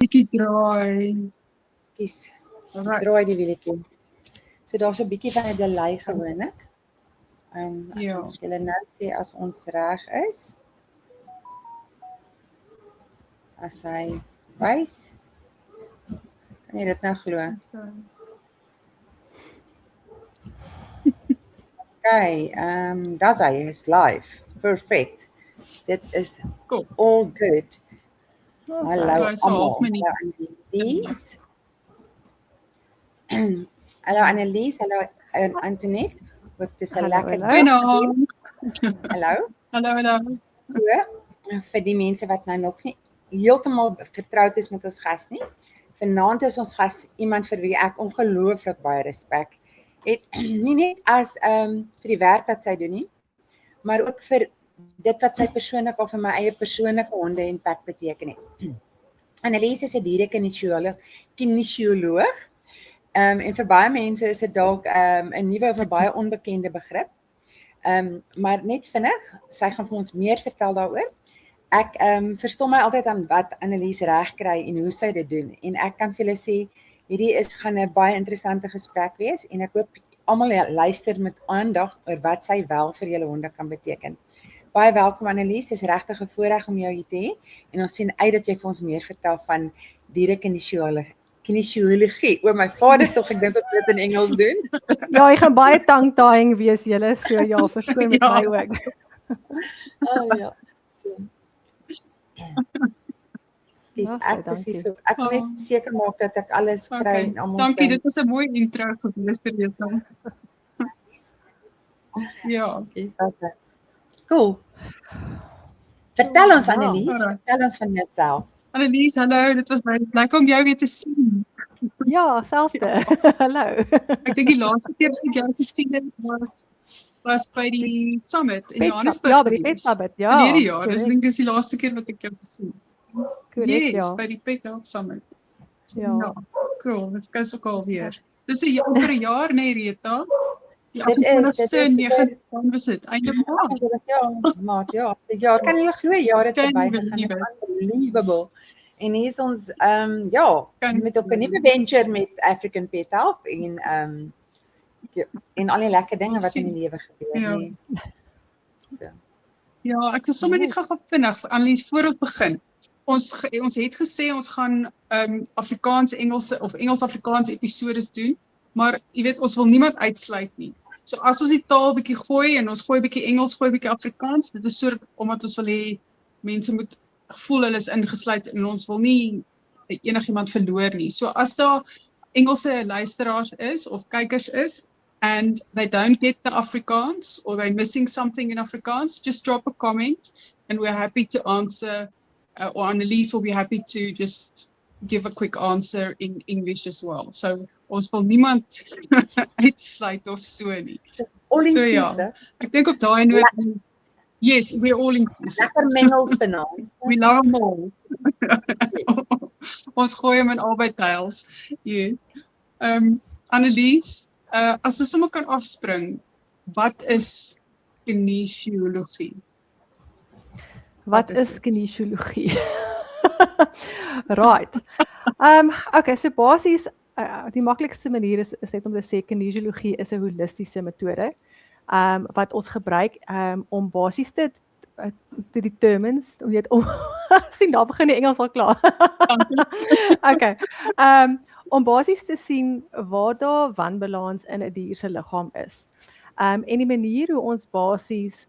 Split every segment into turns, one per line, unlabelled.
Bietjie draai.
Kies,
Alright.
draai die wielietjie. So daar's 'n bietjie van 'n delay gewoonlik. Ek
Ja.
kan vir julle nou sê as ons reg is. As hy wys. Kan jy dit nou glo? Okay, das hy is live. Perfect. Dit is
Cool.
all good.
Okay.
Hallo
So hy's so half
almal.
minuut.
Hallo Annelies. Hallo Annelies, hallo Antoinette. Hoop dis 'n
Hallo,
lekker
hallo.
dag.
Goeienaand.
Hallo.
Hallo.
So, vir die mense wat nou nog nie heeltemal vertroud is met ons gas nie. Vanaand is ons gas iemand vir wie ek ongelooflik baie respek het, nie net as vir die werk wat sy doen nie, maar ook vir dit wat sy persoonlik of vir my eie persoonlike honde impact beteken het. Annelies is 'n kinesioloog. En vir baie mense is dit dalk 'n nuwe of 'n baie onbekende begrip. Maar net vinnig, sy gaan vir ons meer vertel daaroor. Ek verstom my altyd aan wat Annelies reg kry en hoe sy dit doen. En ek kan vir julle sê, hierdie gaan 'n baie interessante gesprek wees en ek hoop almal luister met aandag oor wat sy wel vir julle honde kan beteken. Baie welkom Annelies, dis regtig 'n voorreg om jou hier te hê en ons sien uit dat jy vir ons meer vertel van dierekinesiologie. O my vader tog, ek dink ons moet dit in Engels doen.
Ja, jy gaan baie tongue-tying wees julle, so ja, verskoon met
Ja.
my ook.
Ja. So. Skus, ek
Dankie.
presies so. Ek wil net seker maak dat ek alles kry
Okay.
en almal.
Dankie, dit was 'n mooi intro gewees vir jou dan. Ja.
Cool. Vertel ons
Ja.
Annelies,
Alright.
vertel ons van jouself.
Annelies, hallo, dit was baie lekker om jou weer te sien.
Ja, selfde. Hallo.
Ek dink die laaste keer as ek jou gesien het was by die summit in
Pet
Johannesburg.
Ja, by die Pet Summit, ja.
Verlede jaar, dus
korrek,
ek dink dis die laaste keer wat ek jou gesien.
korrek,
Yes,
ja.
by die Pet Summit. So,
Ja.
ja, cool, dit is ook alweer. Dis 'n jaar vir 'n jaar, nee Rita. Die
Dit is
28ste,
weer-
9 dan was dit einde maand.
Ja, maat, ja. Ja, kan jy glo jare
Kan
verby
jy
gegaan.
believe
Unbelievable. En hier is ons ja,
Kan
met op 'n nuwe venture met African Pet Health en ja, en al die lekker dinge wat in die lewe gebeur
Ja.
nie. So.
Ja, ek wil sommer net gou vinnig Annelies voor ons begin. Ons het gesê ons gaan Afrikaans Engelse of Engels-Afrikaans episodes doen, maar jy weet ons wil niemand uitsluit nie. So as ons die taal bietjie gooi en ons gooi bietjie Engels, gooi bietjie Afrikaans, dit is so omdat ons wil hê mense moet voel hulle is ingesluit en ons wil nie enigiemand verloor nie. So as daar Engelse luisteraars is of kykers is and they don't get the Afrikaans or they're missing something in Afrikaans, just drop a comment and we're happy to answer or Annelies will be happy to just give a quick answer in English as well. So ons wil niemand uitsluit of so nie.
Dis all
So
inclusive.
ja, ek dink op daai noot, yes, we're all inclusive.
Lekker mengels vanaand.
We love them all. Ons gooi hom in albei tuils. Yeah. Annelies, as ons sommer kan afspring, wat is kinesiologie?
Wat
is
is
dit?
kinesiologie? Right. Okay, so basies die maklikste manier is net om te sê kinesiologie is 'n holistiese metode wat ons gebruik om basies te determines, om weet om sien daar begin die Engels al klaar. Okay. Om basies te sien waar daar wanbalans in 'n dier se liggaam is. En die manier hoe ons basies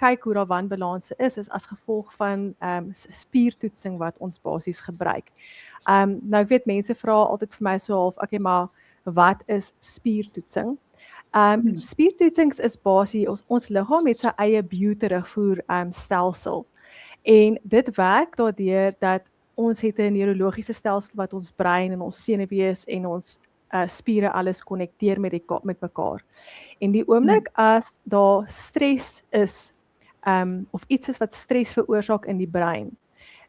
kyk hoe daar wanbalanse is as gevolg van spiertoetsing wat ons basies gebruik. Nou ek weet mense vra altyd vir my so half, okay, maar wat is spiertoetsing? Spiertoetsings is basies ons liggaam het sy eie bioterugvoer stelsel. En dit werk daardeur dat ons het 'n neurologiese stelsel wat ons brein en ons senuwees en ons spiere alles konnekteer met mekaar. En die oomblik as daar stres is, of iets is wat stres veroorsaak in die brein,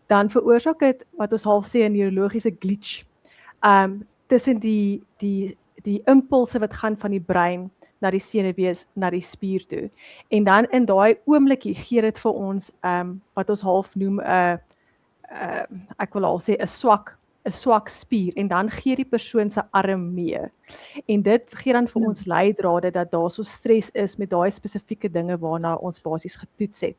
dan veroorsaak dit wat ons half sê 'n neurologiese glitch. Tussen die impulse wat gaan van die brein na die senuwees, na die spier toe. En dan in daai oomblikie gee dit vir ons wat ons half noem ek wil al sê 'n swak 'n swak spier en dan gee die persoon se arm mee. En dit gee dan vir ons leidrade dat daar so stres is met daai spesifieke dinge waarna ons basies getoets het.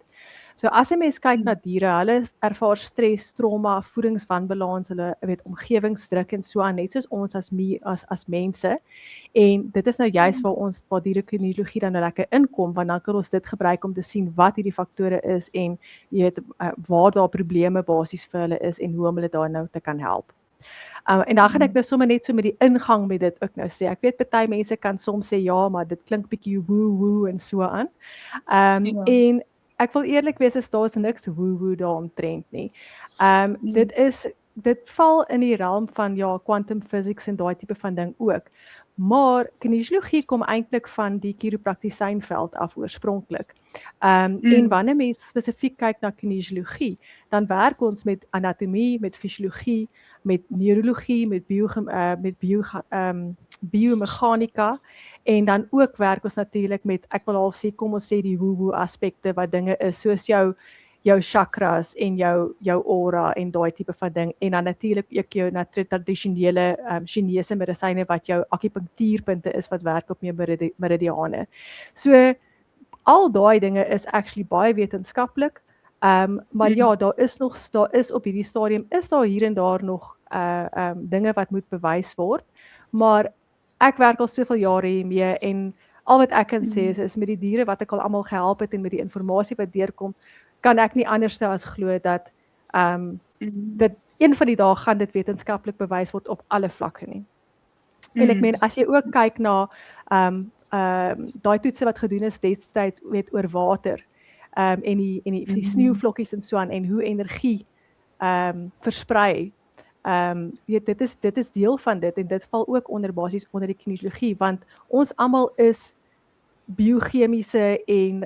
So as 'n mens kyk na diere, hulle ervaar stres, trauma, voedingswanbalans, hulle omgewingsdruk en so aan, net soos ons as mense. En dit is nou juist waar dierekinologie dan nou lekker inkom, want dan kan ons dit gebruik om te sien wat hierdie faktore is en jy weet waar daar probleme basies vir hulle is en hoe om hulle daar nou te kan help. En dan gaan ek nou sommer net so met die ingang met dit ook nou sê. Ek weet party mense kan soms sê ja, maar dit klink bietjie woe en so aan. En ek wil eerlik wees, daar's niks woe daaromtrent nie. Dit val in die realm van quantum physics en daai tipe van ding ook. Maar kinesiologie kom eintlik van die chiropraktisynveld af oorspronklik. En wanneer mens spesifiek kyk na kinesiologie, dan werk ons met anatomie, met fisiologie, met neurologie, met biomechanika en dan ook werk ons natuurlik met, ek wil half sê, kom ons sê die woo-woo aspekte wat dinge is, soos jou chakras en jou aura en daai tipe van ding. En dan natuurlik ook jou tradisionele Chinese medisyne wat jou akupunktuurpunte is wat werk op jou meridiane. So al daai dinge is actually baie wetenskaplik. Maar ja, daar is op hierdie stadium is daar hier en daar nog dinge wat moet bewys word. Maar ek werk al soveel jare hiermee en al wat ek kan sê is met die diere wat ek al almal gehelp het en met die inligting wat deurkom, kan ek nie anders stel as glo dat dit een van die dae gaan dit wetenskaplik bewys word op alle vlakke nie. En ek meen as jy ook kyk na daai toetse wat gedoen is destyds oor water en die sneeuvlokkies en so aan en hoe energie versprei. Dit is deel van dit en dit val ook basies onder die kinesiologie want ons almal is biochemiese en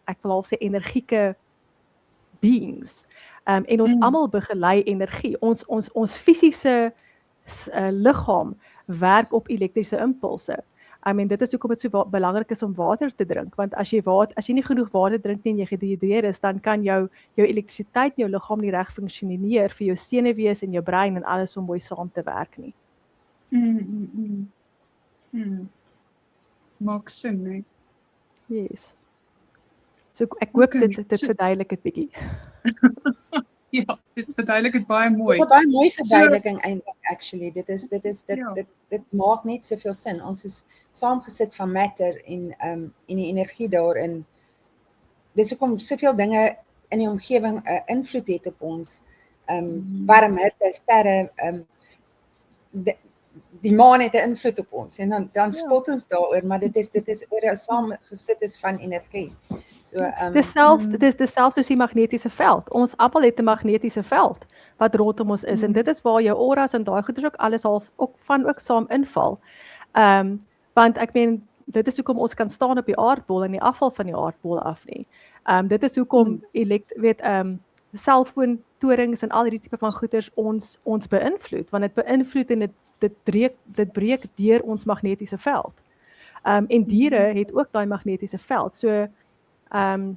ek wil half sê energieke beings. En ons almal begelei energie. Ons fisiese liggaam werk op elektriese impulse. Dit is hoekom dit so belangrik is om water te drink, want as jy nie genoeg water drink nie en jy gedehidreer is, dan kan jou elektrisiteit in jou liggaam nie reg funksioneer vir jou senuwees en jou brein en alles om mooi saam te werk nie.
Maak sin, nee.
Yes. So ek hoop dit verduidelik dit bietjie.
Ja, dit verduidelik dit baie mooi.
Dit is 'n baie mooi verduideliking eintlik actually. Dit maak net soveel sin. Ons is saamgesit van matter en die energie daarin. Dis hoekom soveel dinge in die omgewing 'n invloed het op ons. Warm hitte, sterre, die maan het 'n invloed op ons en dan spot ons daaroor, maar dit is oor saamgesit is van energie. So
dit is selfs soos die magnetiese veld. Ons almal het 'n magnetiese veld wat rondom ons is en dit is waar jou auras en daai goeders ook alles half ook saam inval. Want ek meen dit is hoekom ons kan staan op die aardbol en die afval van die aardbol af nie. Dit is hoekom selfoontorings en al hierdie tipe van goeders ons beïnvloed, want dit beïnvloed en dit breek deur ons magnetiese veld. En diere het ook daai magnetiese veld. So en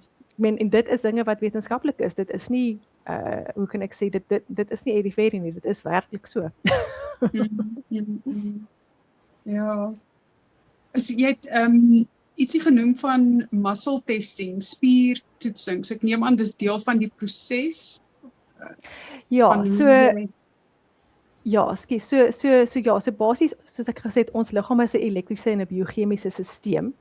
dit is dinge wat wetenskaplik is. Dit is nie hoe kan ek sê dit is nie edifering nie, dit is werklik so.
Ja. As jy het ietsie genoem van muscle testing, spiertoetsing. So ek neem aan dis deel van die proses.
Ja, so basies soos ek gesê het, ons liggaam is 'n elektriese en 'n biochemiese stelsel.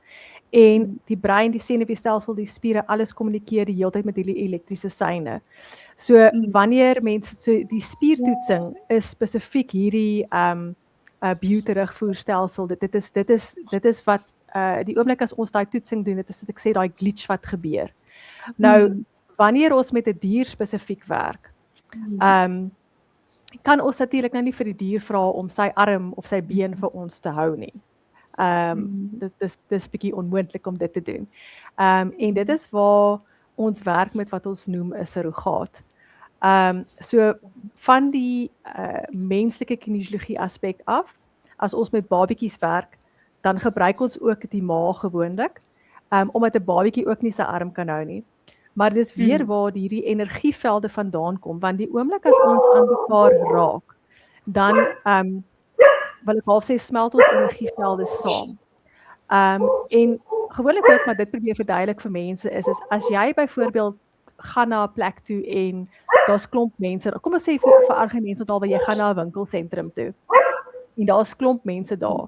En die brein, die senuweestelsel, die spiere, alles kommunikeer die hele tyd met hierdie elektriese seine. So wanneer mense die spiertoetsing is spesifiek hierdie bioterugvoerstelsel. Dit is wat die oomblik as ons daai toetsing doen, dit is wat ek sê daai glitch wat gebeur. Nou wanneer ons met 'n dier spesifiek werk, kan ons natuurlik nou nie vir die dier vra om sy arm of sy been vir ons te hou nie. Dit is bietjie onmoontlik om dit te doen. En dit is waar ons werk met wat ons noem 'n surrogaat. So van die menslike kinesiologie aspek af, as ons met babatjies werk, dan gebruik ons ook die maag gewoonlik, omdat 'n babatjie ook nie sy arm kan hou nie. Maar dis weer waar hierdie energievelde vandaan kom, want die oomblik as ons aan mekaar raak, dan wil ek half sê smelt ons energievelde saam. En gewoonlik wat ek maar dit probeer verduidelik vir mense is as jy byvoorbeeld gaan na 'n plek toe en daar's klomp mense, kom ons sê vir argumente onthou waar jy gaan na 'n winkelsentrum toe en daar's klomp mense daar.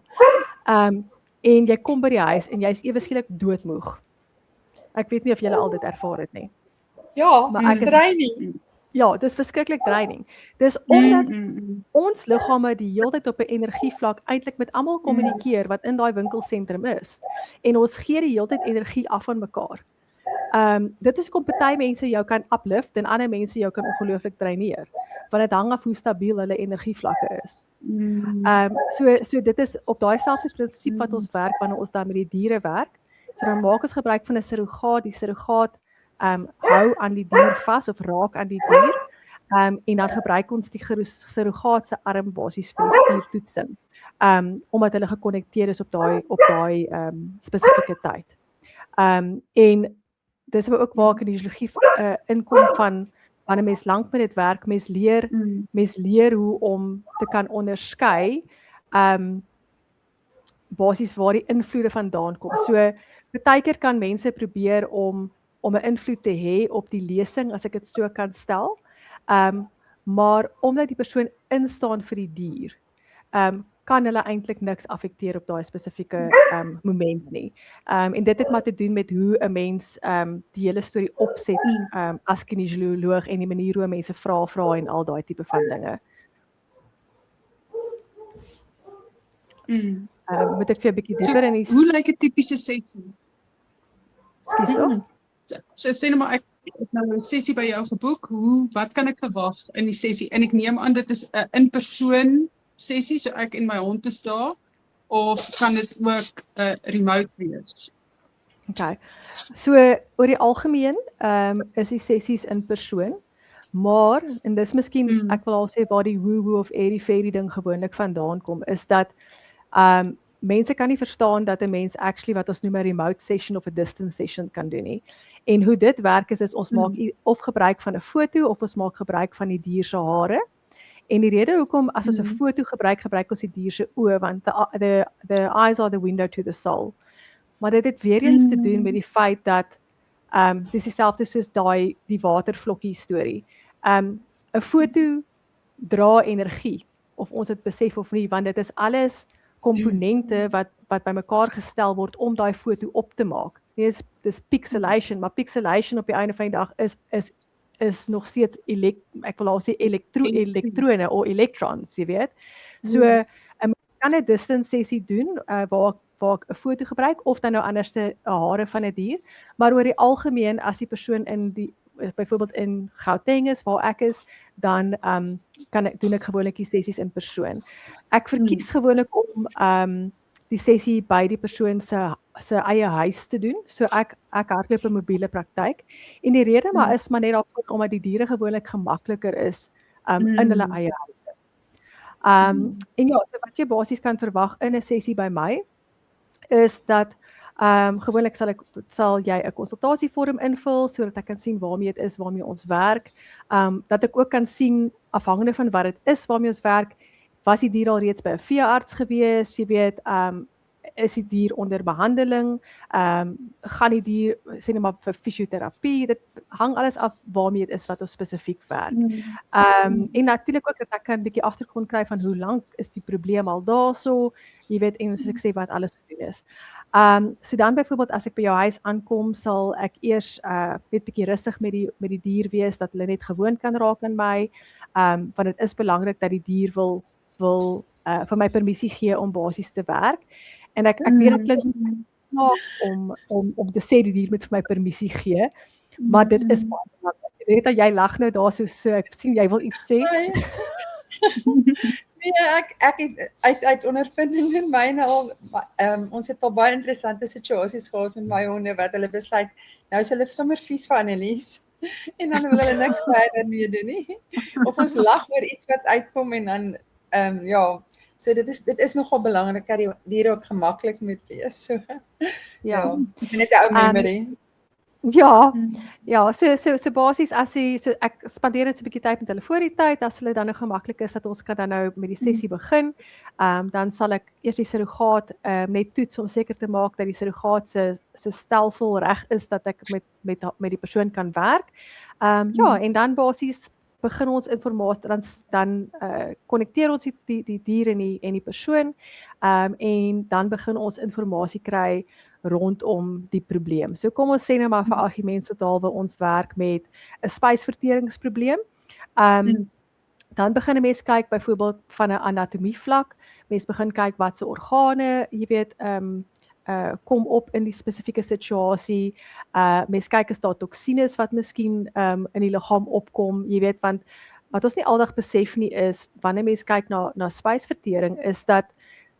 En jy kom by die huis en jy's ewe skielik doodmoeg. Ek weet nie of julle al dit ervaar het nie.
Ja,
Maar
maar
ek is-
draining.
Ja, dis verskriklik draining. Dis omdat ons liggame die hele tyd op 'n energievlak eintlik met almal kommunikeer wat in daai winkelsentrum is. En ons gee die hele tyd energie af aan mekaar. Dit is hoekom party mense jou kan uplift en ander mense jou kan ongelooflik dreineer. Want dit hang af hoe stabiel hulle energievlakke is. So dit is op daai selfde prinsip wat ons werk wanneer ons dan met die diere werk. So dan maak ons gebruik van 'n surrogaat. Die surrogaat hou aan die dier vas of raak aan die dier. En dan gebruik ons die surrogaat se arm basies vir die spiertoetsing. Omdat hulle gekonnekteer is op daai spesifieke tyd. En dis ook waar ek in die geologie inkom van wanneer mens lank met dit werk, mens leer hoe om te kan onderskei basies waar die invloede vandaan kom. So partykeer kan mense probeer om 'n invloed te hê op die lesing, as ek dit so kan stel. Maar omdat die persoon instaan vir die dier, kan hulle eintlik niks affekteer op daai spesifieke moment nie. En dit het maar te doen met hoe 'n mens die hele storie opset as kinesioloog en die manier hoe mense vra en al daai tipe van dinge. Moet ek vir 'n bietjie dieper in die
Hoe lyk 'n tipiese sessie?
Skus tog?
So sê nou maar ek het nou 'n sessie by jou geboek. Wat kan ek verwag in die sessie? En ek neem aan dit is 'n in-persoon sessie, so ek en my hond is daar, of kan dit ook 'n remote wees?
Okay. So oor die algemeen is die sessies in persoon, maar en dis miskien ek wil al sê waar die woo-woo of airy-fairy ding gewoonlik vandaan kom, is dat mense kan nie verstaan dat 'n mens actually wat ons noem 'n remote session of 'n distance session kan doen nie. En hoe dit werk is ons maak of gebruik van 'n foto of ons maak gebruik van die dier se hare. En die rede hoekom as ons 'n foto gebruik ons die dier se oë, want the eyes are the window to the soul. Maar dit het weer eens te doen met die feit dat dis dieselfde soos die watervlokkie storie. 'n Foto dra energie, of ons dit besef of nie, want dit is alles komponente wat bymekaar gestel word om daai foto op te maak. Dis pixelation, maar pixelation op die einde van die dag is nog steeds ek wil al sê elektrone of electrons, jy weet. So kan 'n distance sessie doen waar ek 'n foto gebruik of dan nou anderste hare van 'n dier, maar oor die algemeen as die persoon byvoorbeeld in Gauteng is waar ek is, dan doen ek gewoonlik die sessies in persoon. Ek verkies gewoonlik om die sessie by die persoon se eie huis te doen. So ek hardloop 'n mobiele praktyk. En die rede maar is maar net daarvoor omdat die diere gewoonlik gemakliker is in hulle eie huise. En ja, so wat jy basies kan verwag in 'n sessie by my is dat gewoonlik sal jy 'n konsultasievorm invul sodat ek kan sien waarmee dit is waarmee ons werk. Dat ek ook kan sien afhangende van wat dit is waarmee ons werk, was die dier al reeds by 'n veearts gewees, jy weet, is die dier onder behandeling, gaan die dier sê net maar vir fisioterapie, dit hang alles af waarmee dit is wat ons spesifiek werk. En natuurlik ook dat ek kan 'n bietjie agtergrond kry van hoe lank is die probleem al daarso, jy weet, en soos ek sê wat alles gedoen is. So dan byvoorbeeld as ek by jou huis aankom, sal ek eers net bietjie rustig met die dier wees, dat hulle net gewoond kan raak aan my, want dit is belangrik dat die dier wil vir my permissie gee om basies te werk. En ek weet dit klink snaaks om te sê die dier moet vir my permissie gee, maar dit is baie belangrik. Ek weet dat jy lag nou daar so ek sien jy wil iets sê.
Nee, ek het uit ondervinding in myne al, ons het al baie interessante situasies gehad met my honde, wat hulle besluit, nou is hulle sommer vies van Annelies, en dan wil hulle niks verder mee doen nie, of ons lag oor iets wat uitkom, en dan, ja, so dit is nogal belangrik, dat die diere ook gemaklik moet wees, so, ja, net 'n ou memory.
Ja,
Mm.
ja, so basies as so ek spandeer net so 'n bietjie tyd met hulle voor die tyd, as hulle dan nou gemaklik is dat ons kan dan nou met die sessie begin. Dan sal ek eers die surrogaat net toets om seker te maak dat die surrogaat se stelsel reg is dat ek met die persoon kan werk. Ja, en dan basies begin ons informasie dan konnekteer ons die dier en die persoon en dan begin ons informasie kry rondom die probleem. So kom ons sê nou maar vir argumentshalwe ons werk met 'n spysverteringsprobleem. Dan begin 'n mens kyk byvoorbeeld van 'n anatomie vlak. Mens begin kyk wat se organe, jy weet, kom op in die spesifieke situasie. Mens kyk is daar toksines wat miskien in die liggaam opkom, jy weet, want wat ons nie aldag besef nie is wanneer mens kyk na spysvertering is dat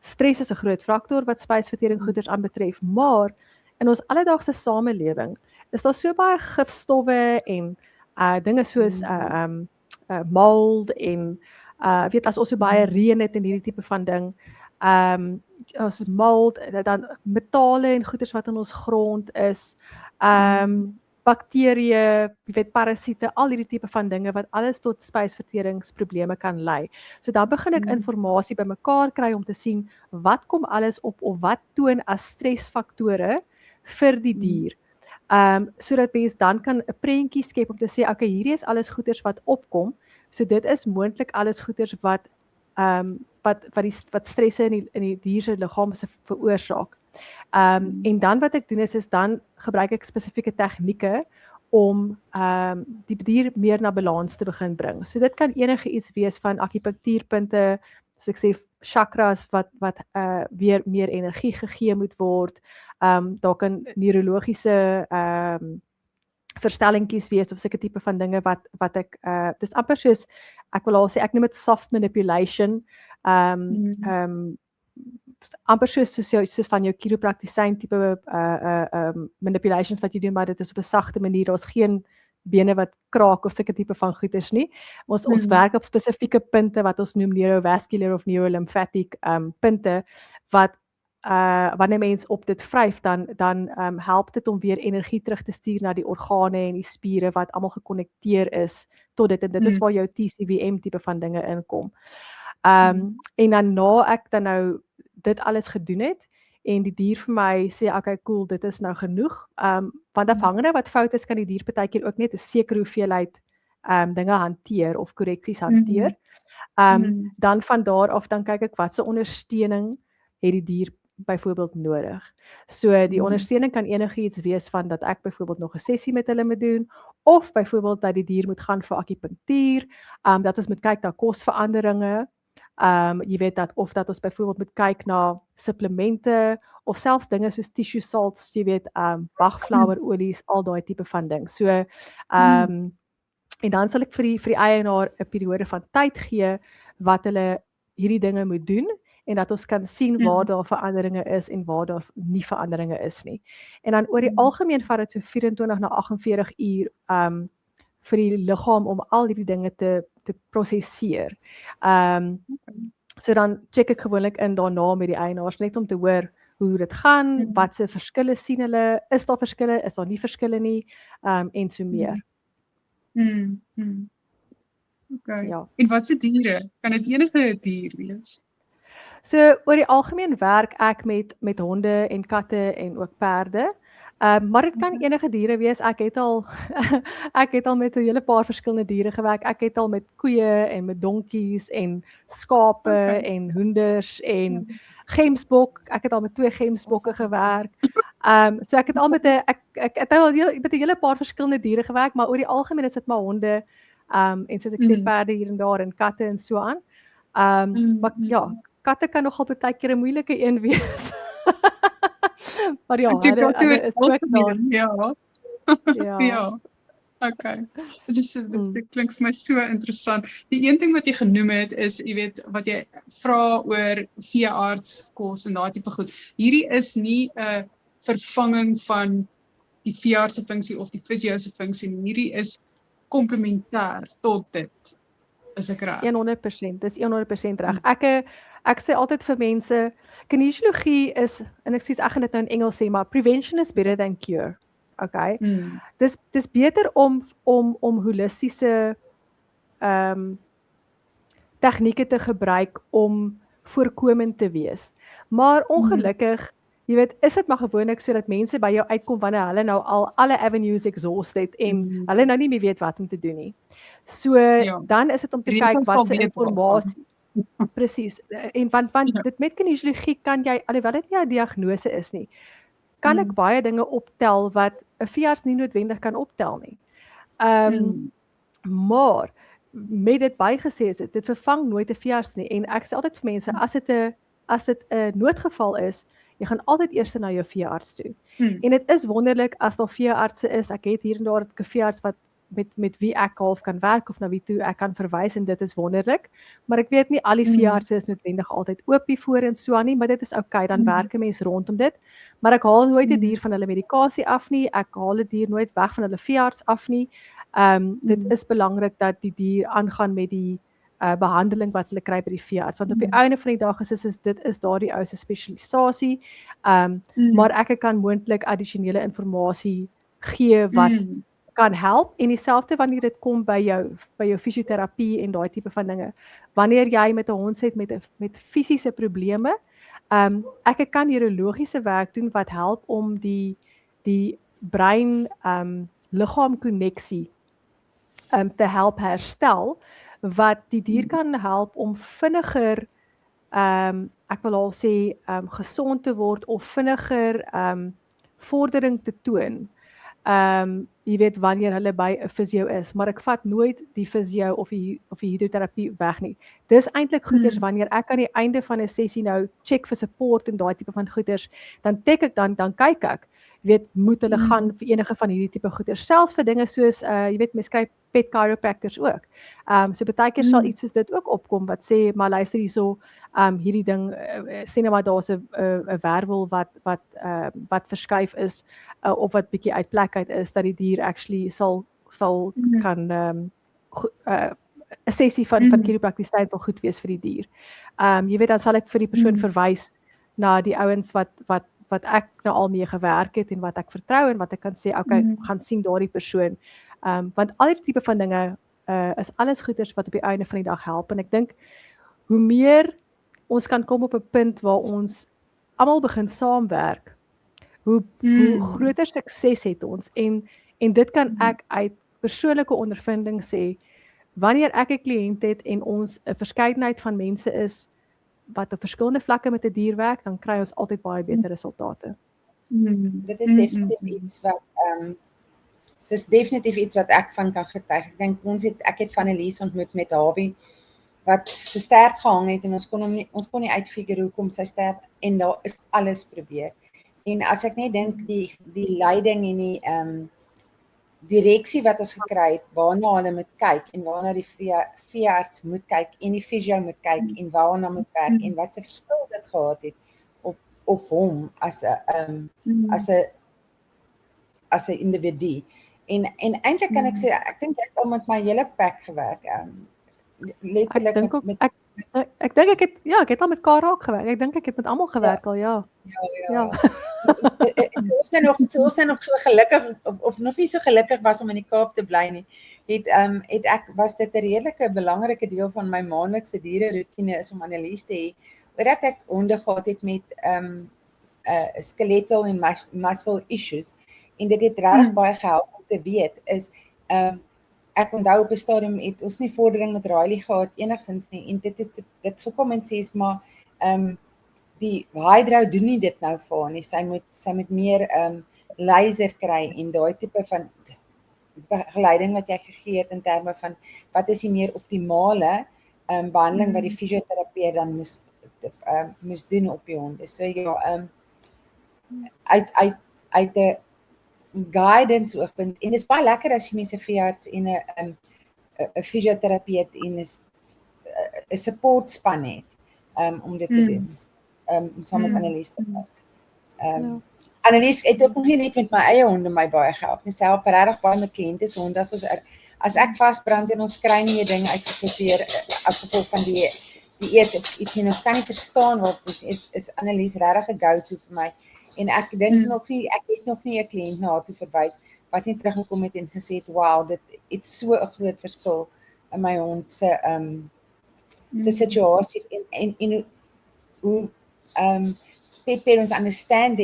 stres is 'n groot faktor wat spysvertering goeders aanbetref, maar in ons alledaagse samelewing is daar so baie gifstowwe en dinge soos mold en weet as ons so baie reën het en hierdie tipe van ding, as mold, dan metale en goeders wat in ons grond is, bakterieë, jy weet parasiete, al hierdie tipe van dinge wat alles tot spysverteringsprobleme kan lei. So dan begin ek inligting bymekaar kry om te sien wat kom alles op of wat toon as stresfaktore vir die dier. Sodat mens dan kan 'n prentjie skep om te sê, okay, hierdie is alles goeders wat opkom. So dit is moontlik alles goeders wat stresse in die dier se liggaam veroorsaak. En dan wat ek doen is dan gebruik ek spesifieke tegnieke om die dier meer na balans te begin bring. So dit kan enige iets wees van akupunktuurpunte, soos ek sê chakras wat weer meer energie gegee moet word. Daar kan neurologiese verstellingkies wees of sulke tipe van dinge wat ek dis amper soos ek wil al sê ek noem dit soft manipulation. Amper soos van jou chiropraktisyn tipe manipulations wat jy doen, maar dit is op 'n sagte manier. Daar's geen bene wat kraak of sulke tipe van goeters nie. Ons werk op spesifieke punte wat ons noem neurovascular of neurolymphatic punte wat wanneer mens op dit vryf dan help dit om weer energie terug te stuur na die organe en die spiere wat almal gekonnekteer is tot dit en dit is waar jou TCVM tipe van dinge inkom. En dan na ek dan nou dit alles gedoen het en die dier vir my sê okay cool, dit is nou genoeg. Want afhangende wat fout is kan die dier partykeer ook net 'n sekere hoeveelheid dinge hanteer of korreksies hanteer. Dan van daar af dan kyk ek wat se ondersteuning het die dier byvoorbeeld nodig. So die ondersteuning kan enigiets wees van dat ek byvoorbeeld nog 'n sessie met hulle moet doen of byvoorbeeld dat die dier moet gaan vir akupunktuur, dat ons moet kyk na kosveranderinge. Jy weet dat ons byvoorbeeld moet kyk na supplemente of selfs dinge soos tissue salts, jy weet, bachflowerolies, al daai tipe van ding. So en dan sal ek vir die eienaar 'n periode van tyd gee wat hulle hierdie dinge moet doen en dat ons kan sien waar daar veranderinge is en waar daar nie veranderinge is nie. En dan oor die algemeen vat dit so 24 na 48 uur vir die liggaam om al hierdie dinge te prosesseer. So dan check ek gewoonlik in daarna met die eienaars net om te hoor hoe dit gaan, wat se verskille sien hulle, is daar verskille, is daar nie verskille nie, en so meer.
Okay.
Ja.
En wat se diere? Kan dit enige dier wees?
So oor die algemeen werk ek met honde en katte en ook perde. Maar dit kan enige diere wees. Ek het al met 'n hele paar verskillende diere gewerk. Ek het al met koeie en met donkies en skape en hoenders en gemsbok. Ek het al met 2 gemsbokke gewerk. So ek het al met 'n hele paar verskillende diere gewerk, maar oor die algemeen is dit maar honde en soos ek sê perde hier en daar en katte en so aan. Maar ja, katte kan nogal baie keer 'n moeilike een wees. Maar ja, hulle is ook daar.
Ja. Okay. Dit klink vir my so interessant. Die een ding wat jy genoem het is, jy weet, wat jy vra oor veeartskos en daai tipe goed. Hierdie is nie 'n vervanging van die veearts se funksie of die fisio se funksie nie. Hierdie is komplementêr tot dit. Is ek reg?
100%, dis 100% reg. Ek sê altyd vir mense, kinesiologie is, en ek gaan dit nou in Engels sê, maar prevention is better than cure. Okay.
Mm.
Dis beter om holistiese tegnieke te gebruik om voorkomend te wees. Maar ongelukkig, jy weet, is dit maar gewoonlik sodat mense by jou uitkom wanneer hulle nou al alle avenues exhaust het en hulle nou nie meer weet wat om te doen nie. So dan is dit om te kyk wat se informasie. Presies. En want dit met kinesiologie kan jy, alhoewel dit nie 'n diagnose is nie, kan ek baie dinge optel wat 'n veearts nie noodwendig kan optel nie. Maar met dit bygesê is dit vervang nooit 'n veearts nie en ek sê altyd vir mense as dit 'n noodgeval is, jy gaan altyd eers na jou veearts toe. En dit is wonderlik as daar veeartse is. Ek het hier en daar 'n veearts wat met wie ek half kan werk of na wie toe ek kan verwys en dit is wonderlik. Maar ek weet nie al die veeartse is noodwendig altyd oop hiervoor en so aan nie, maar dit is okay, dan werk 'n mens rondom dit. Maar ek haal nooit 'n dier van hulle medikasie af nie. Ek haal 'n dier nooit weg van hulle veearts af nie. Dit is belangrik dat die dier aangaan met die behandeling wat hulle kry by die veearts, want op die einde van die dag dit is daardie ou se spesialisasie, maar ek kan moontlik addisionele inligting gee wat kan help en dieselfde wanneer dit kom by jou fisioterapie en daai tipe van dinge. Wanneer jy met 'n hond sit met fisiese probleme, ek kan neurologiese werk doen wat help om die brein liggaam koneksie te help herstel, wat die dier kan help om vinniger, ek wil al sê, gesond te word of vinniger vordering te toon. Jy weet wanneer hulle by 'n fisio is, maar ek vat nooit die fisio of die hidroterapie weg nie. Dis eintlik goeders wanneer ek aan die einde van 'n sessie nou check vir support en daai tipe van goeders, dan kyk ek, weet, moet hulle gaan vir enige van hierdie tipe goeders, selfs vir dinge soos, jy weet, mens kry pet chiropractors ook. So baie keer sal iets soos dit ook opkom, wat sê, maar luister hierso, hierdie ding, sê nou maar daar's 'n wervel wat verskuif is, of wat bietjie uit plek uit is, dat die dier actually sal kan, 'n sessie van chiropractiese tyd sal goed wees vir die dier. Jy weet, dan sal ek vir die persoon verwys na die ouens wat ek nou al mee gewerk het en wat ek vertrou en wat ek kan sê, okay, gaan sien daardie persoon. Want al die tipe van dinge is alles goeders wat op die einde van die dag help. En ek dink, hoe meer ons kan kom op 'n punt waar ons almal begin saamwerk, hoe groter sukses het ons. En dit kan ek uit persoonlike ondervinding sê, wanneer ek 'n kliënt het en ons 'n verskeidenheid van mense is, wat op verskillende vlakke met 'n dier werk, dan kry ons altyd baie beter resultate.
Dit is definitief iets wat ek van kan getuig. Ek dink ek het van Elise ontmoet met Hawie, wat so sterk gehang het en ons kon nie uitfigure hoekom sy sterk, en daar is alles probeer. En as ek net dink die leiding en die direksie wat ons gekry het, waarna hulle moet kyk en waarna die veearts moet kyk en die fisio moet kyk en waarna moet werk en wat se verskil dit gehad het op hom as 'n individu. En eintlik kan ek sê, ek dink ek het al met my hele pak gewerk. Letterlik
ek dink ek het al met Karaak gewerk. Ek dink ek het met almal gewerk al, ja.
Ons is nog so gelukkig of nog nie so gelukkig was om in die Kaap te bly nie. Was dit 'n redelike belangrike deel van my maandelikse diereroetine is om Annelies te hê, omdat ek honde gehad het met skeletal en muscle issues. En dit het regtig baie gehelp om te weet is ek onthou op 'n stadium het ons nie vordering met Riley gehad enigsins nie, en dit gekom en sê, maar die Hydro doen nie dit nou vir haar nie, sy moet meer laser kry en daai tipe van begeleiding wat jy gegee het in terme van wat is die meer optimale behandeling wat die fisioterapeut dan moes doen op die honde. So ja, uit 'n guidance oogpunt, en dit is baie lekker as jy mense veearts en 'n fisioterapeut en 'n support span het om dit te doen, om saam met Annelies te werk. Annelies het ook nie net met my eie honde my baie gehelp nie, sy help regtig baie met kliënte se honde, as ek vasbrand en ons kry nie 'n ding uitgesorteer as gevolg van die eet of iets nie, ons kan nie verstaan wat is Annelies regtig 'n go-to vir my. En ek dink nog nie, ek het nog nie 'n kliënt na haar toe verwys wat nie teruggekom het en gesê het, wow, dit het so 'n groot verskil in my hond se se situasie en hoe pet parents understand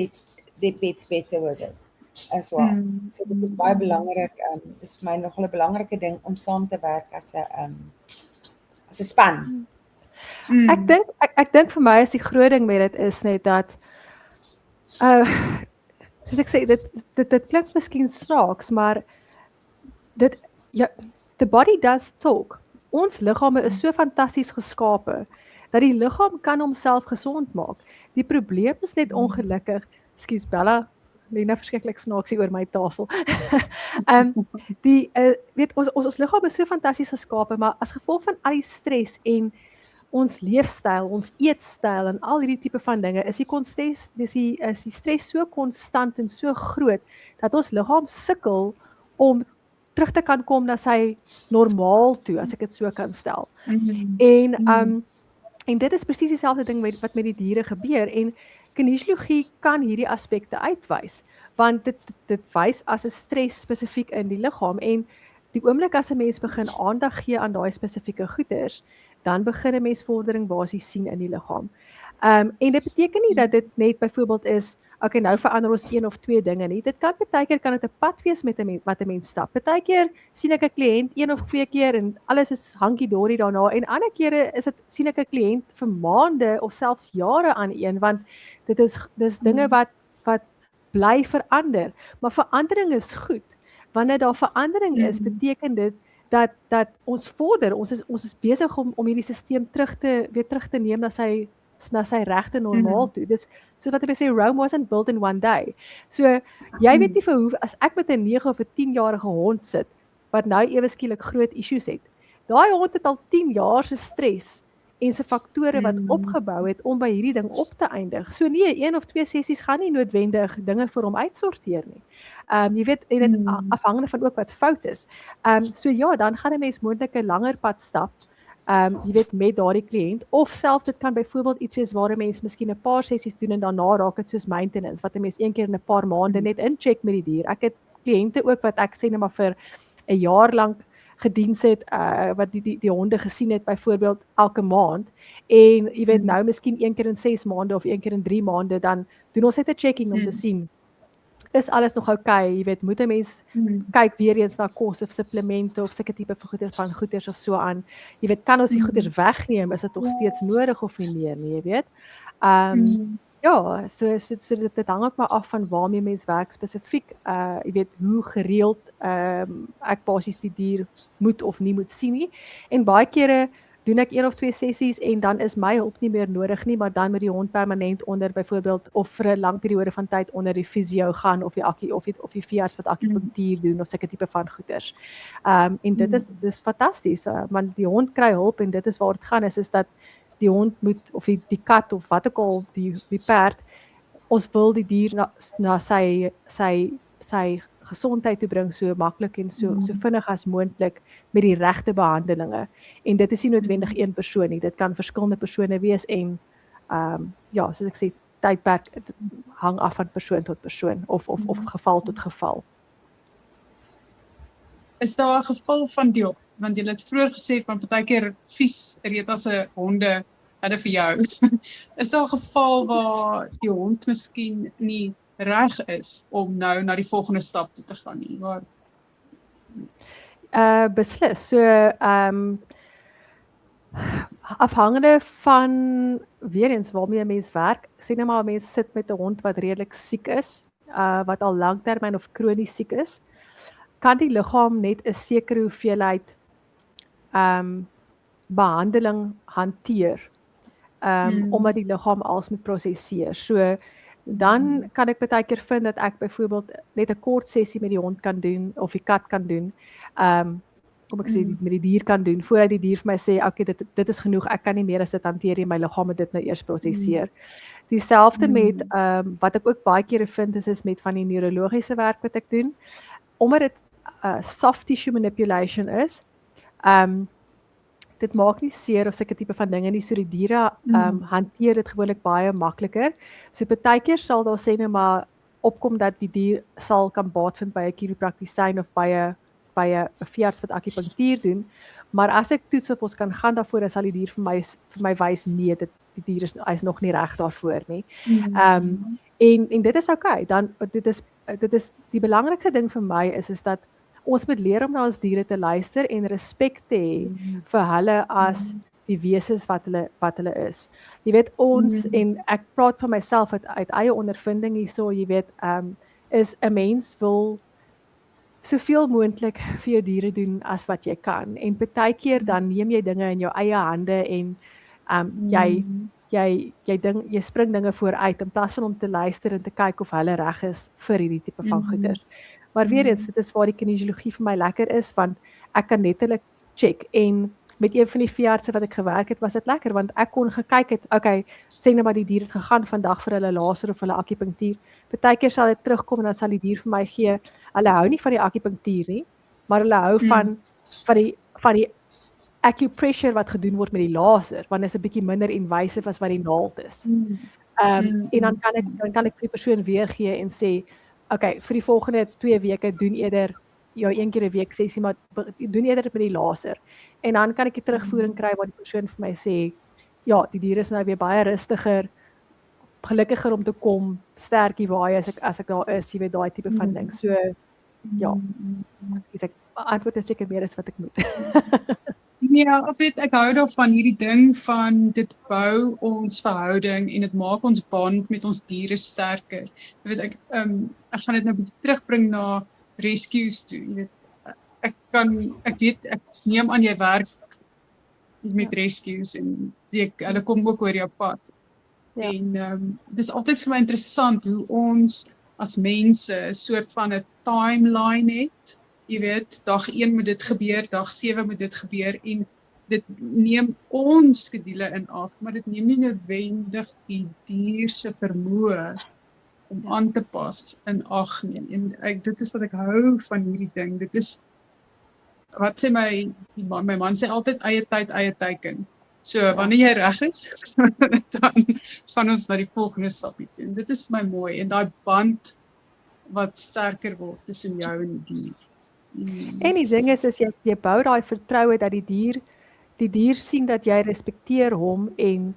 their pets better with us as well. So dit is baie belangrik, dis vir my nogal 'n belangrike ding om saam te werk as 'n span.
Ek dink vir my is die groot ding met dit is net dat soos ek sê, dit klink miskien snaaks, maar the body does talk. Ons liggame is so fantasties geskape dat die liggaam kan homself gesond maak. Die probleem is net ongelukkig, ekskuus Bella, lê nou verskriklik snaaksie oor my tafel. Weet ons liggaam is so fantasties geskape, maar as gevolg van al die stres en ons leefstyl, ons eetstyl en al hierdie tipe van dinge, is die stres so konstant en so groot, dat ons liggaam sukkel om terug te kan kom na sy normaal toe, as ek dit so kan stel. En dit is presies dieselfde ding wat met die diere gebeur, en kinesiologie kan hierdie aspekte uitwys, want dit wys as 'n stres spesifiek in die liggaam, en die oomblik as 'n mens begin aandag gee aan daai spesifieke goeders, dan begin 'n mens vordering basies sien in die liggaam. En dit beteken nie dat dit net byvoorbeeld is, okay, nou verander ons 1 of 2 dinge nie. Dit kan partykeer kan dit 'n pad wees met wat 'n mens stap. Partykeer sien ek 'n kliënt 1 of 2 keer en alles is hankie-dorie daarna, en ander kere sien ek 'n kliënt vir maande of selfs jare aan een, want dis dinge wat bly verander. Maar verandering is goed. Wanneer daar verandering is, beteken dit dat ons vorder, ons is besig om hierdie stelsel weer terug te neem na sy regte normaal toe. Dis so wat hulle sê, Rome wasn't built in one day. So jy weet nie vir hoe, as ek met 'n 9 of 'n 10-jarige hond sit wat nou ewe skielik groot issues het. Daai hond het al 10 jaar se stres en se faktore wat opgebou het om by hierdie ding op te eindig. So nee, 1 of 2 sessies gaan nie noodwendig dinge vir hom uitsorteer nie. Jy weet, en dit afhangende van ook wat fout is. So ja, dan gaan 'n mens moontlik 'n langer pad stap. Jy weet, met daardie kliënt, of selfs dit kan byvoorbeeld iets wees waar 'n mens miskien 'n paar sessies doen en daarna raak dit soos maintenance, wat 'n mens een keer in 'n paar maande net incheck met die dier. Ek het kliënte ook wat ek sê net maar vir 'n jaar lank gediens het, wat die honde gesien het byvoorbeeld elke maand, en jy weet nou miskien 1 keer in 6 maande of 1 keer in 3 maande, dan doen ons net 'n checking om te sien, is alles nog okay, jy weet, moet 'n mens kyk weer eens na kos of supplemente of sulke tipe van goeders of so aan. Jy weet, kan ons die goeders wegneem, is dit nog steeds nodig of nie meer nie, jy weet. Ja, so dit hang ook maar af van waarmee mens werk spesifiek, jy weet, hoe gereeld ek basies die dier moet of nie moet sien nie. En baie kere doen ek 1 of 2 sessies en dan is my hulp nie meer nodig nie, maar dan moet die hond permanent onder byvoorbeeld of vir 'n lang periode van tyd onder die fisio gaan of die veearts wat akupunktuur doen of sulke tipe van goeders. En dit is fantasties, want die hond kry hulp en dit is waar dit gaan is dat die hond moet, of die kat of wat ook al, die perd, ons wil die dier na sy gesondheid toe bring so maklik en so vinnig as moontlik met die regte behandelinge. En dit is nie noodwendig een persoon nie, dit kan verskillende persone wees en ja, soos ek sê, tydperk hang af van persoon tot persoon of geval tot geval.
Is daar 'n geval van die, want jy het vroeër gesê van partykeer vies reetase honde hulle vir jou. Is daar 'n geval waar die hond miskien nie reg is om nou na die volgende stap toe te gaan nie?
Beslis. So afhangende van weer eens waarmee 'n mens werk, sê net maar 'n mens sit met 'n hond wat redelik siek is, wat al langtermyn of kronies siek is, kan die liggaam net 'n sekere hoeveelheid behandeling hanteer, omdat die liggaam alles moet prosesseer. So dan kan ek baie keer vind dat ek byvoorbeeld net 'n kort sessie met die hond kan doen of die kat kan doen. Kom ek sê met die dier kan doen voordat die dier vir my sê, okay, dit is genoeg, ek kan nie meer as dit hanteer nie, my liggaam moet dit nou eers prosesseer. Dieselfde met wat ek ook baie kere vind is met van die neurologiese werk wat ek doen, omdat dit soft tissue manipulation is, dit maak nie seer of sulke tipe van dinge nie, so die diere hanteer dit gewoonlik baie makliker. So partykeer sal daar sê net maar opkom dat die dier sal kan baat vind by 'n chiropraktisyn of by 'n veearts wat akupunktuur doen, maar as ek toets of ons kan gaan daarvoor, dan sal die dier vir my wys nee, die dier hy's nog nie reg daarvoor nie. En dit is okay. Dan dit is die belangrikste ding vir my is dat ons moet leer om na ons diere te luister en respek te hê vir hulle as die wesens wat hulle is. Jy weet ons en ek praat van myself uit eie ondervinding hierso, jy weet, is 'n mens wil soveel moontlik vir jou diere doen as wat jy kan. En partykeer dan neem jy dinge in jou eie hande en jy spring dinge vooruit in plaas van om te luister en te kyk of hulle reg is vir hierdie tipe van goeders. Maar weer eens, dit is waar die kinesiologie vir my lekker is, want ek kan net hulle check. En met een van die veeartse wat ek gewerk het, was dit lekker, want ek kon gekyk het, okay, sê nou maar die dier het gegaan vandag vir hulle laser of hulle akupunktuur. Partykeer sal dit terugkom en dan sal die dier vir my gee, hulle hou nie van die akupunktuur nie, maar hulle hou van die acupressure wat gedoen word met die laser, want dit is 'n bietjie minder invasief as wat die naald is. En dan kan ek vir die persoon weer gee en sê, okay, vir die volgende 2 weke doen eerder jou 1 keer 'n week sessie, maar doen eerder met die laser. En dan kan ek die terugvoering kry waar die persoon vir my sê, ja, die dier is nou weer baie rustiger, gelukkiger om te kom, sterkie waai as ek daar is, jy weet, daai tipe van ding. So ja, ek antwoord is seker meer as wat ek moet.
Ja, of weet, ek hou daarvan hierdie ding van dit bou ons verhouding en dit maak ons band met ons diere sterker. Jy weet, ek gaan dit nou 'n bietjie terugbring na rescues toe. Jy weet, ek neem aan jy werk met rescues en hulle kom ook oor jou pad. Ja. En dis altyd vir my interessant hoe ons as mense 'n soort van 'n timeline het. Jy weet, dag 1 moet dit gebeur, dag 7 moet dit gebeur en dit neem ons skedule in ag, maar dit neem nie noodwendig die dier se vermoë om aan te pas in ag nie. En dit is wat ek hou van hierdie ding. Dit is wat sê my man sê altyd eie tyd, eie teiken. So wanneer jy reg is, dan gaan ons na die volgende stapie toe. En dit is vir my mooi en daai band wat sterker word tussen jou en die dier.
En die ding is jy bou daai vertroue dat die dier sien dat jy respekteer hom en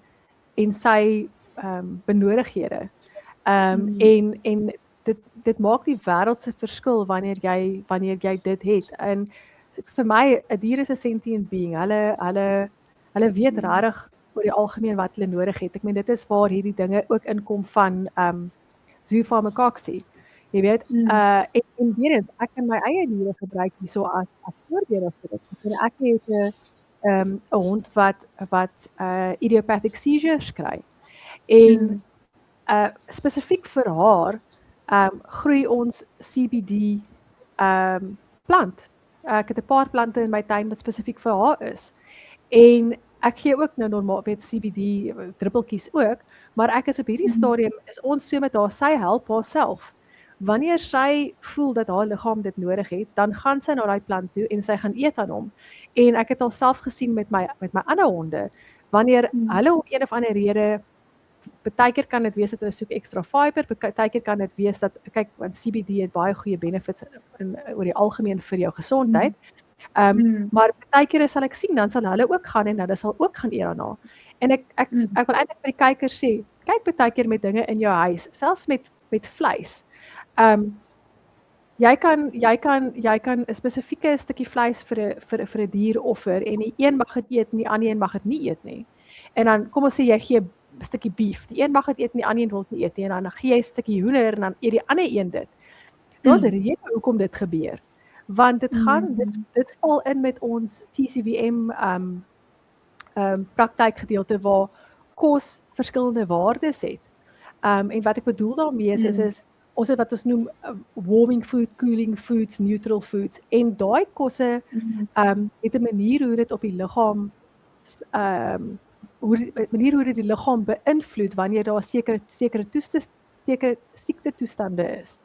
sy benodighede. En dit maak die wêreld se verskil wanneer jy dit het. En vir my 'n dier is 'n sentient being. Hulle weet regtig oor die algemeen wat hulle nodig het. Ek meen dit is waar hierdie dinge ook inkom van zoofarmakaksie. Jy weet, en weer eens, ek kan my eie diere gebruik hierso as voorbeelde vir dit. Ek het 'n hond wat idiopathic seizures kry. En spesifiek vir haar groei ons CBD plant. Ek het 'n paar plante in my tuin wat spesifiek vir haar is. En ek gee ook nou normaal met CBD druppeltjies ook, maar ek is op hierdie stadium is ons so met haar, sy help haarself. Wanneer sy voel dat haar liggaam dit nodig het, dan gaan sy na daai plant toe en sy gaan eet aan hom. En ek het al selfs gesien met my ander honde, wanneer hulle om een of ander rede, partykeer kan dit wees dat hulle soek ekstra fiber, partykeer kan dit wees dat, kyk, want CBD het baie goeie benefits oor die algemeen vir jou gesondheid, maar partykeer sal ek sien, dan sal hulle ook gaan en hulle sal ook gaan eet daarna. En ek wil eintlik vir die kykers sê, kyk partykeer met dinge in jou huis, selfs met vleis. Jy kan 'n spesifieke stukkie vleis vir 'n dier offer en die een mag dit eet en die ander een mag dit nie eet nie. En dan kom ons sê jy gee 'n stukkie beef. Die een mag dit eet en die ander een wil dit nie eet nie. En dan gee jy 'n stukkie hoender en dan eet die ander een dit. Daar's 'n rede hoekom dit gebeur. Want dit val in met ons TCVM praktykgedeelte waar kos verskillende waardes het. En wat ek bedoel daarmee is ons het wat ons noem warming food, cooling foods, neutral foods. En daai kosse het 'n manier hoe dit op die liggaam hoe dit die liggaam beïnvloed wanneer daar sekere siektetoestande is.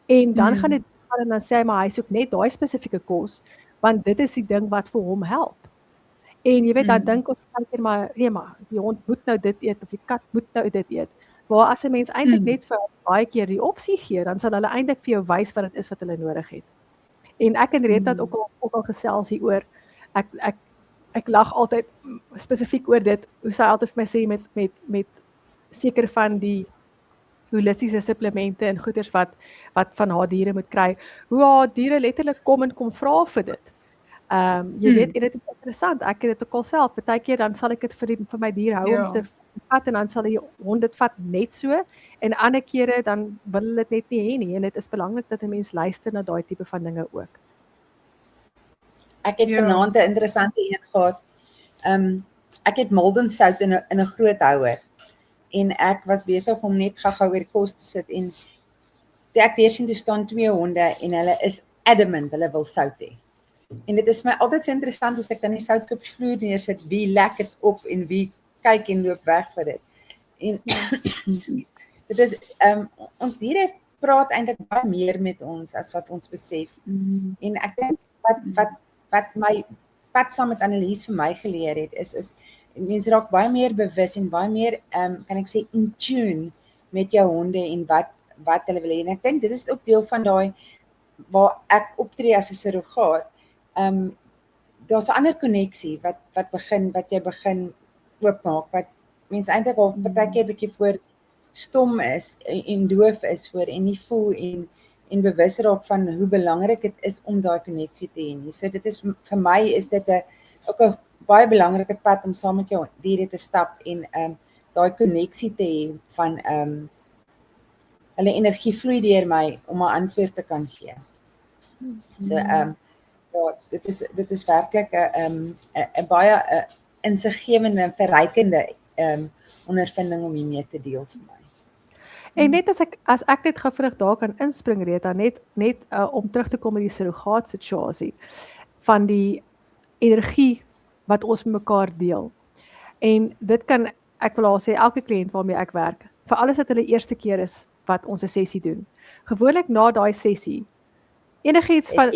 En dan gaan dit en dan sê maar hy soek net daai spesifieke kos, want dit is die ding wat vir hom help. En jy weet, dan dink ons partykeer maar, nee maar, die hond moet nou dit eet, of die kat moet nou dit eet. Waar as 'n mens eintlik net vir hulle baie keer die opsie gee, dan sal hulle eintlik vir jou wys wat dit is wat hulle nodig het. En ek en Rita het ook al gesels hieroor. Ek lag altyd spesifiek oor dit, hoe sy altyd vir my sê met seker van die holistiese supplemente en goeders wat van haar diere moet kry, hoe haar diere letterlik kom vra vir dit. Jy weet, en dit is interessant, ek het dit ook al self, partykeer dan sal ek dit vir my dier hou om te vat, en dan sal die hond dit vat net so, en ander kere dan wil hulle dit net nie hê nie, en dit is belangrik dat 'n mens luister na daai tipe van dinge ook.
Ek het vanaand 'n interessante een gehad. Ek het Maldensout in 'n groot houer, en ek was besig om net gou-gou weer kos te sit, en toe ek weer sien, toe staan 2 honde, en hulle is adamant, hulle wil sout hê. En dit is my altyd so interessant as ek dan die sout op die vloer neersit, wie lek dit op en wie kyk en loop weg vir dit. En dit is ons diere praat eintlik baie meer met ons as wat ons besef. En ek dink wat my pad saam met Annelies vir my geleer het is mense raak baie meer bewus en baie meer kan ek sê in tune met jou honde en wat hulle wil hê. En ek dink dit is ook deel van daai waar ek optree as 'n surrogaat. Daar's 'n ander koneksie wat jy begin oopmaak, wat mense eintlik al partykeer bietjie voor stom is en doof is voor en nie voel en bewus raak van hoe belangrik dit is om daai koneksie te hê. So dit is vir my is dit ook 'n baie belangrike pad om saam met jou diere te stap en daai koneksie te hê van hulle energie vloei deur my om 'n antwoord te kan gee. So ja, dit is werklik 'n baie insiggewende en verrykende ondervinding om hiermee te deel vir my.
En net as ek net gou vinnig daar kan inspring, Rita, net om terug te kom met die surrogaat situasie van die energie wat ons met mekaar deel. En dit kan, ek wil al sê, elke kliënt waarmee ek werk, vir alles dat hulle eerste keer is wat ons 'n sessie doen. Gewoonlik na daai sessie, enigiets van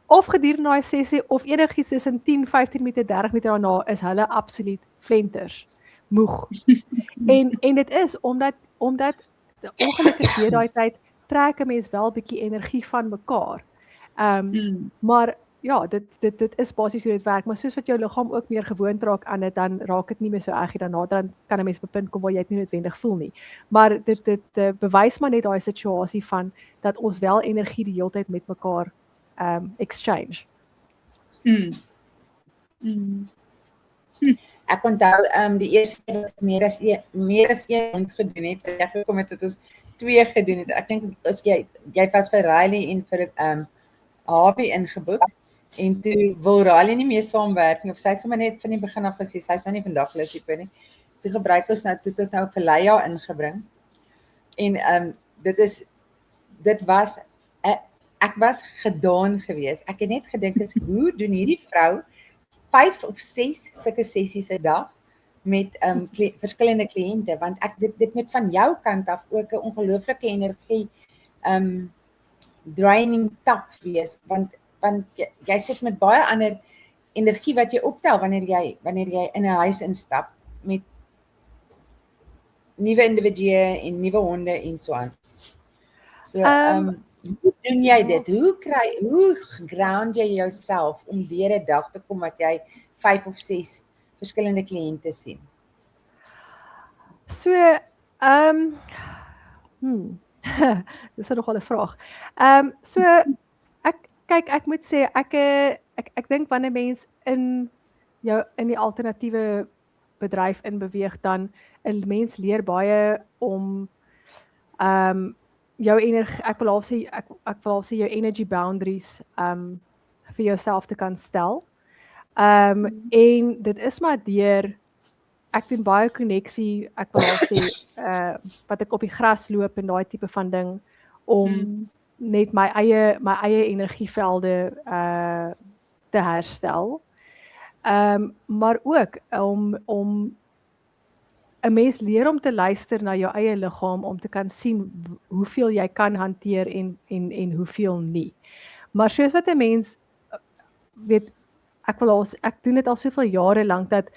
of gedurende daai sessie of enigiets tussen 10, 15 minute, 30 minute daarna is hulle absoluut flenters, moeg. En dit is omdat ongelukkig deur daai tyd trek 'n mens wel bietjie energie van mekaar. Maar ja, dit is basies hoe dit werk, maar soos wat jou liggaam ook meer gewoond raak aan dit, dan raak dit nie meer so erg nie, dan kan 'n mens op 'n punt kom waar jy dit nie noodwendig voel nie. Maar dit bewys maar net daai situasie van dat ons wel energie die hele tyd met mekaar exchange.
Ek onthou die eerste keer wat ek meer as een hond gedoen het, ek gekom het tot ons 2 gedoen het. Ek dink as jy was vir Riley en vir Harvey ingeboek, en toe wil Riley nie meer saamwerk nie, of sy het sommer net van die begin af gesê, sy's nou nie vandag lus hiervoor nie. Toe gebruik ons nou, toe het ons nou vir Leia ingebring. En ek was gedaan geweest. Ek het net gedink, hoe doen hierdie vrou 5 of 6 sulke sessies 'n dag met verskillende kliënte, want dit moet van jou kant af ook 'n ongelooflike energie draining tap wees, want jy sit met baie ander energie wat jy optel wanneer jy in 'n huis instap met nuwe individue en nuwe honde en so aan. So hoe doen jy dit? Hoe ground jy jouself om deur 'n dag te kom wat jy 5 of 6 verskillende kliënte sien?
So, dis nogal 'n vraag. So ek moet sê ek dink wanneer mens in die alternatiewe bedryf inbeweeg, dan 'n mens leer baie om jou energie, ek wil al sê jou energy boundaries vir jouself te kan stel. En dit is maar deur ek doen baie koneksie, ek wil al sê wat ek op die gras loop en daai tipe van ding om net my eie energievelde te herstel. Maar ook om 'n mens leer om te luister na jou eie liggaam, om te kan sien hoeveel jy kan hanteer en hoeveel nie. Maar soos wat 'n mens weet, ek doen dit al soveel jare lank dat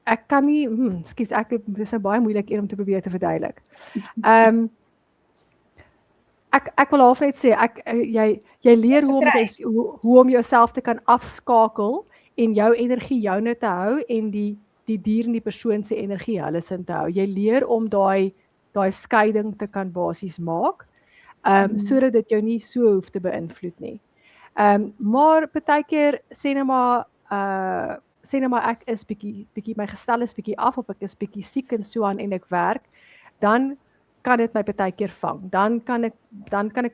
ek kan nie, ekskuus, dis 'n baie moeilik een om te probeer te verduidelik. Ek wil half net sê, jy leer hoe om jouself te kan afskakel en jou energie joune te hou en die dier en die persoon se energie hulle sin te hou. Jy leer om daai skeiding te kan basies maak, sodat dit jou nie so hoef te beïnvloed nie. Maar partykeer sê nou maar ek is bietjie my gestel is bietjie af of ek is bietjie siek en so aan en ek werk, dan kan dit my partykeer vang. Dan kan ek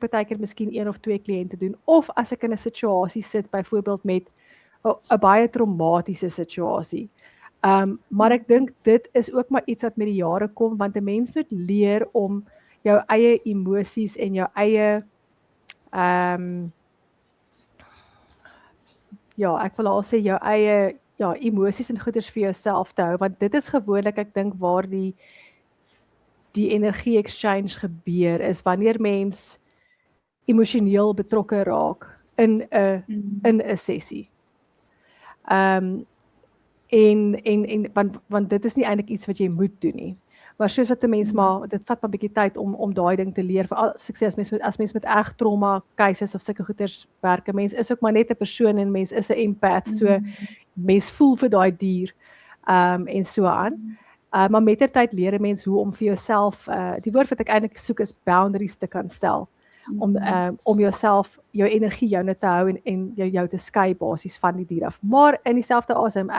partykeer miskien 1 of 2 kliënte doen, of as ek in 'n situasie sit, byvoorbeeld met 'n baie traumatiese situasie. Maar ek dink dit is ook maar iets wat met die jare kom, want 'n mens moet leer om jou eie emosies en jou eie ek wil al sê jou eie emosies en goeders vir jouself te hou, want dit is gewoonlik, ek dink, waar die energie exchange gebeur, is wanneer mens emosioneel betrokke raak in 'n sessie. Want dit is nie eintlik iets wat jy moet doen nie. Maar soos wat 'n mens maar, dit vat maar 'n bietjie tyd om daai ding te leer. Veral as mens met erg trauma cases of sulke goeters werk, mens is ook maar net 'n persoon en mens is 'n empath, so mens voel vir daai dier en so aan. Maar met die tyd leer 'n mens hoe om vir jouself, die woord wat ek eintlik soek is boundaries te kan stel. Om jouself, jou energie joune te hou en jou te skei basies van die dier af. Maar in dieselfde asem,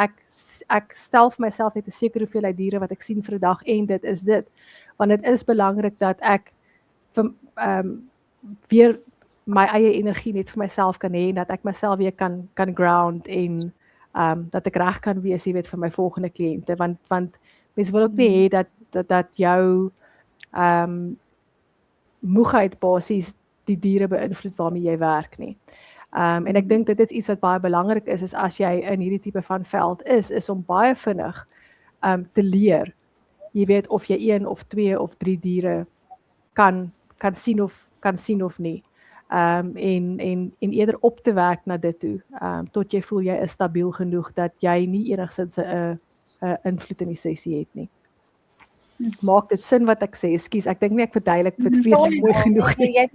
ek stel vir myself net 'n sekere hoeveelheid diere wat ek sien vir 'n dag en dit is dit. Want dit is belangrik dat ek weer my eie energie net vir myself kan hê en dat ek myself weer kan ground en dat ek reg kan wees, jy weet, vir my volgende kliënte, want mens wil ook nie hê dat jou moegheid basies die diere beïnvloed waarmee jy werk nie. En ek dink dit is iets wat baie belangrik is as jy in hierdie tipe van veld is om baie vinnig te leer, jy weet, of jy 1 of 2 of 3 diere kan sien of nie. En eerder op te werk na dit toe, tot jy voel jy is stabiel genoeg dat jy nie enigsins 'n invloed in die sessie het nie. Maak dit sin wat ek sê? Ekskuus, ek dink nie ek verduidelik dit vreeslik mooi genoeg nie.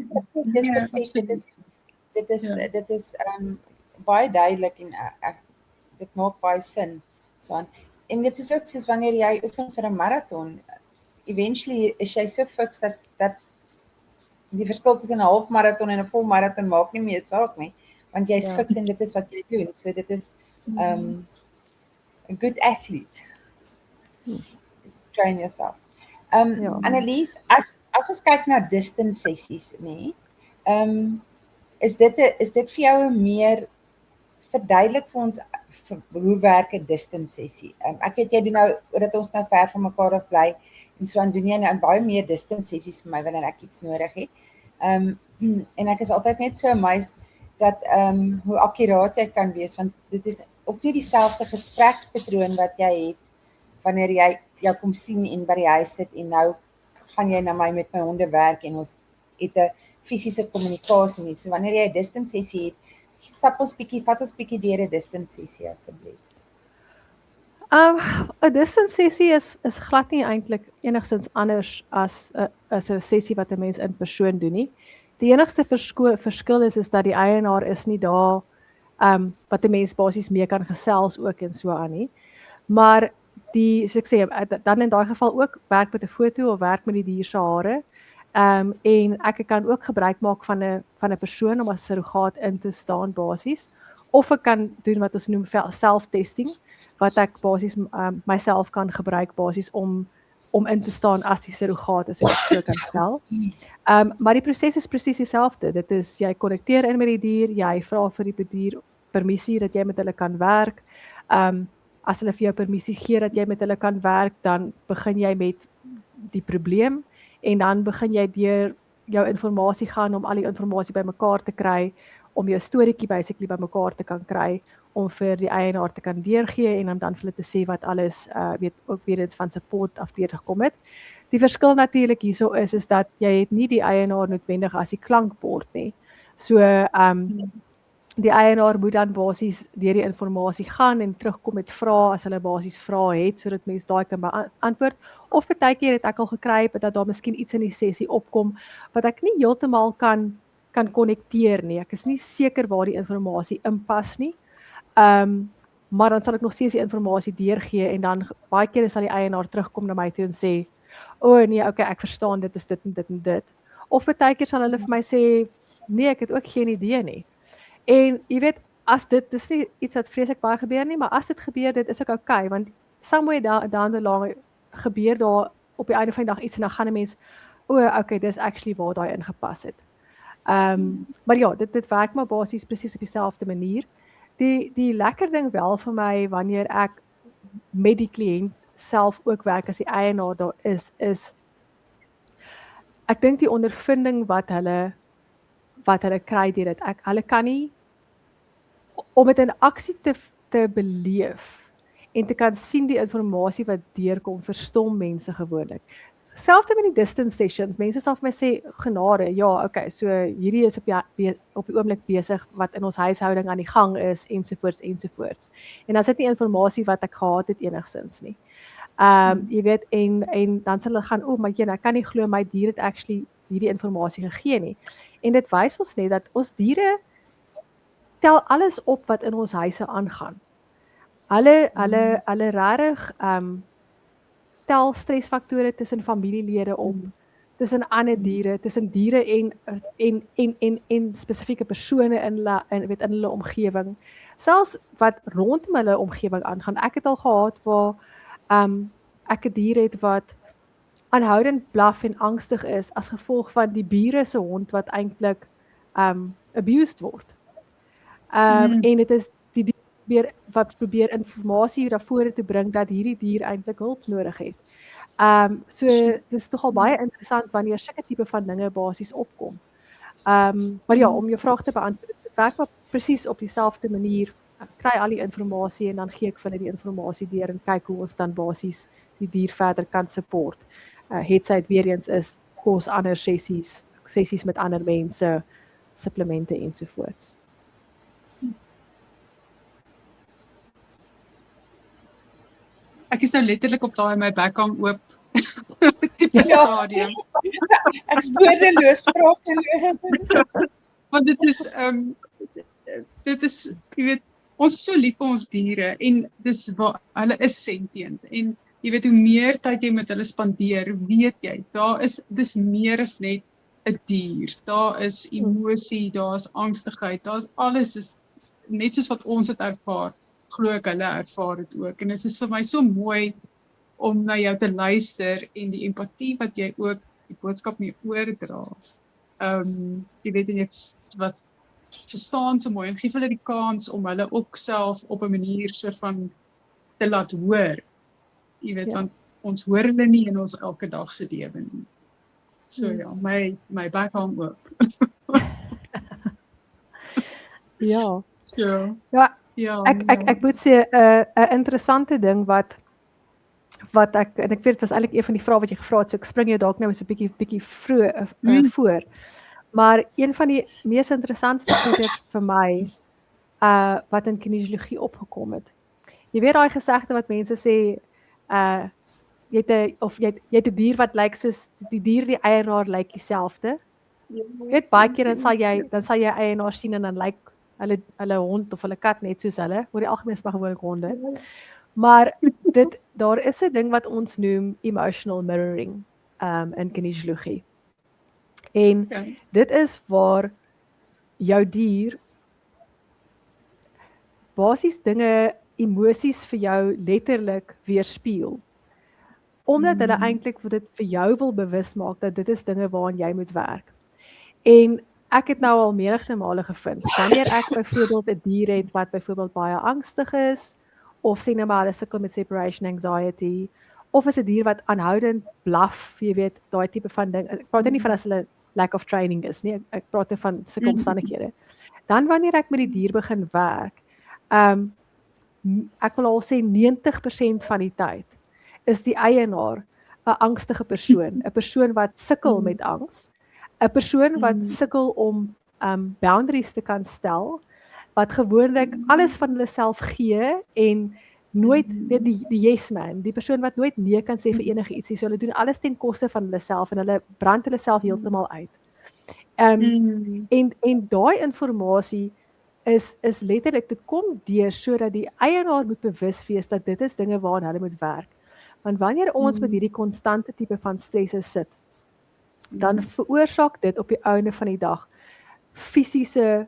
Dit is baie duidelik en dit maak baie sin. En dit is ook soos wanneer jy oefen vir 'n marathon, eventually is jy so fiks dat die verskil tussen 'n halfmarathon en 'n volmarathon maak nie meer saak nie, want jy is fiks en dit is wat jy doen. So dit is 'n good athlete. Train yourself. Annelies, as ons kyk na distance sessies, nee, is dit vir jou meer verduidelik vir ons hoe werk 'n distance sessie? Ek weet jy doen nou, omdat ons nou ver van mekaar af bly, en so aan doen jy nou baie meer distance sessies vir my wanneer ek iets nodig het. En ek is altyd net so amazed dat hoe akkuraat jy kan wees, want dit is ook nie dieselfde gesprekspatroon wat jy het wanneer jy jou kom sien en by die huis sit en nou gaan jy na my met my honde werk en ons het 'n fisiese kommunikasie nie. So wanneer jy 'n distance sessie het, vat ons bietjie deur 'n distance sessie asseblief.
'n Distance sessie is glad nie eintlik enigstens anders as 'n sessie wat 'n mens in persoon doen nie. Die enigste verskil is dat die eienaar is nie daar wat 'n mens basies mee kan gesels ook en so aan nie. Maar soos ek sê, dan in daai geval ook werk met 'n foto of werk met die dier se hare. En ek kan ook gebruik maak van 'n persoon om as surrogaat in te staan basies. Of ek kan doen wat ons noem self-testing, wat ek basies myself kan gebruik basies om in te staan as die surrogaat as ek so kan stel. Maar die proses is presies dieselfde. Dit is, jy konnekteer in met die dier, jy vra vir die dier permissie dat jy met hulle kan werk. As hulle vir jou permissie gee dat jy met hulle kan werk, dan begin jy met die probleem en dan begin jy deur jou inligting gaan om al die inligting bymekaar te kry, om jou storieetjie basically bymekaar te kan kry, om vir die eienaar te kan deurgee en om dan vir hulle te sê wat alles ook weer eens van support af deurgekom het. Die verskil natuurlik hierso is dat jy het nie die eienaar noodwendig as die klankbord nie. So die eienaar moet dan basies deur die inligting gaan en terugkom met vrae as hulle basies vrae het sodat mense daai kan beantwoord. Of partykeer het ek al gekry dat daar miskien iets in die sessie opkom wat ek nie heeltemal kan konnekteer nie. Ek is nie seker waar die inligting inpas nie. Maar dan sal ek nog steeds die inligting deurgee en dan baie keer sal die eienaar terugkom na my toe en sê, nee, okay, ek verstaan dit is dit en dit en dit. Of partykeer sal hulle vir my sê, nee, ek het ook geen idee nie. En jy weet, as dit is nie iets wat vreeslik baie gebeur nie, maar as dit gebeur, dit is ook okay, want somewhere down the line gebeur daar op die einde van die dag iets en dan gaan 'n mens, okay, dis actually waar daai ingepas het. Maar ja, dit werk maar basies presies op dieselfde manier. Die lekker ding wel vir my wanneer ek met die kliënt self ook werk as die eienaar daar is ek dink die ondervinding wat hulle kry deur dit. Hulle kan nie om dit in aksie te beleef en te kan sien die inligting wat deurkom, verstom mense gewoonlik. Selfs met die distance sessions, mense sal vir my sê, genade, ja, okay, so hierdie is op die oomblik besig wat in ons huishouding aan die gang is, ensovoorts. En dan is dit nie inligting wat ek gehad het enigsins nie. Jy weet, en dan sal hulle gaan, maar jy, ek kan nie glo my dier het actually hierdie inligting gegee nie. En dit wys ons net dat ons diere tel alles op wat in ons huise aangaan. Hulle regtig tel stresfaktore tussen familielede op, tussen ander diere, tussen diere en spesifieke persone in hulle omgewing. Selfs wat rondom hulle omgewing aangaan. Ek het al gehad waar ek 'n dier het wat aanhoudend blaf en angstig is as gevolg van die bure se hond wat eintlik abused word. En dit is die dier wat probeer inligting daarvoor te bring dat hierdie dier eintlik hulp nodig het. So dis nogal baie interessant wanneer sulke tipe van dinge basies opkom. Maar ja, om jou vraag te beantwoord, dit werk maar presies op dieselfde manier. Ek kry al die inligting en dan gee ek vir hulle die inligting deur en kyk hoe ons dan basies die dier verder kan support. Het sy het weer eens is kos ander sessies met ander mense, supplemente ensovoorts.
Ek is nou letterlik op daai my bek hang oop tipe stadium.
Ek spoordeloos praat.
Want dit is, jy weet, ons is so lief vir ons diere en dis waar hulle is sentient en jy weet hoe meer tyd jy met hulle spandeer, weet jy, dis meer as net 'n dier. Daar is emosie, daar is angstigheid, daar alles is net soos wat ons dit ervaar, glo ek hulle ervaar dit ook. En dit is vir my so mooi om na jou te luister en die empatie wat jy ook die boodskap mee oordra. Jy weet en jy wat verstaan so mooi en gee hulle die kans om hulle ook self op 'n manier soort van te laat hoor. Jy weet, want ons hoor hulle nie in ons elke dag se lewe nie. So ja, my bek hang oop.
Ja.
So.
Ja, ek moet sê 'n interessante ding wat ek en ek weet dit was eintlik een van die vrae wat jy gevra het, so ek spring jou dalk nou so 'n bietjie vroeg voor. Maar een van die mees interessantste goeie vir my wat in kinesiologie opgekom het. Jy weet daai gesegde wat mense sê jy het 'n dier wat lyk soos die dier die eienaar lyk dieselfde. Jy weet baie keer dan sal jy eienaar sien en dan lyk hulle hond of hulle kat net soos hulle, oor die algemeen is maar gewoonlik honde. Maar daar is 'n ding wat ons noem emotional mirroring in kinesiologie. En dit is waar jou dier basies dinge, emosies vir jou letterlik weerspieël. Omdat hulle eintlik dit vir jou wil bewus maak dat dit is dinge waaraan jy moet werk. En ek het nou al menige male gevind, wanneer ek byvoorbeeld 'n dier het wat byvoorbeeld baie angstig is, of sê nou maar hulle sukkel met separation anxiety, of is 'n dier wat aanhoudend blaf, jy weet, daai tipe van ding. Ek praat nie van as hulle lack of training is nie, ek praat van sulke omstandighede. Dan wanneer ek met die dier begin werk, ek wil al sê 90% van die tyd is die eienaar 'n angstige persoon, 'n persoon wat sukkel met angs, 'n persoon wat sukkel om boundaries te kan stel, wat gewoonlik alles van hulle self gee en nooit weet die yes man, die persoon wat nooit nee kan sê vir enige ietsie, so hulle doen alles ten koste van hulle self en hulle brand hulle self heeltemal uit. En daai inligting is letterlik, dit kom deur sodat die eienaar moet bewus wees dat dit is dinge waaraan hulle moet werk. Want wanneer ons met hierdie konstante tipe van stresse sit, dan veroorsaak dit op die einde van die dag fisiese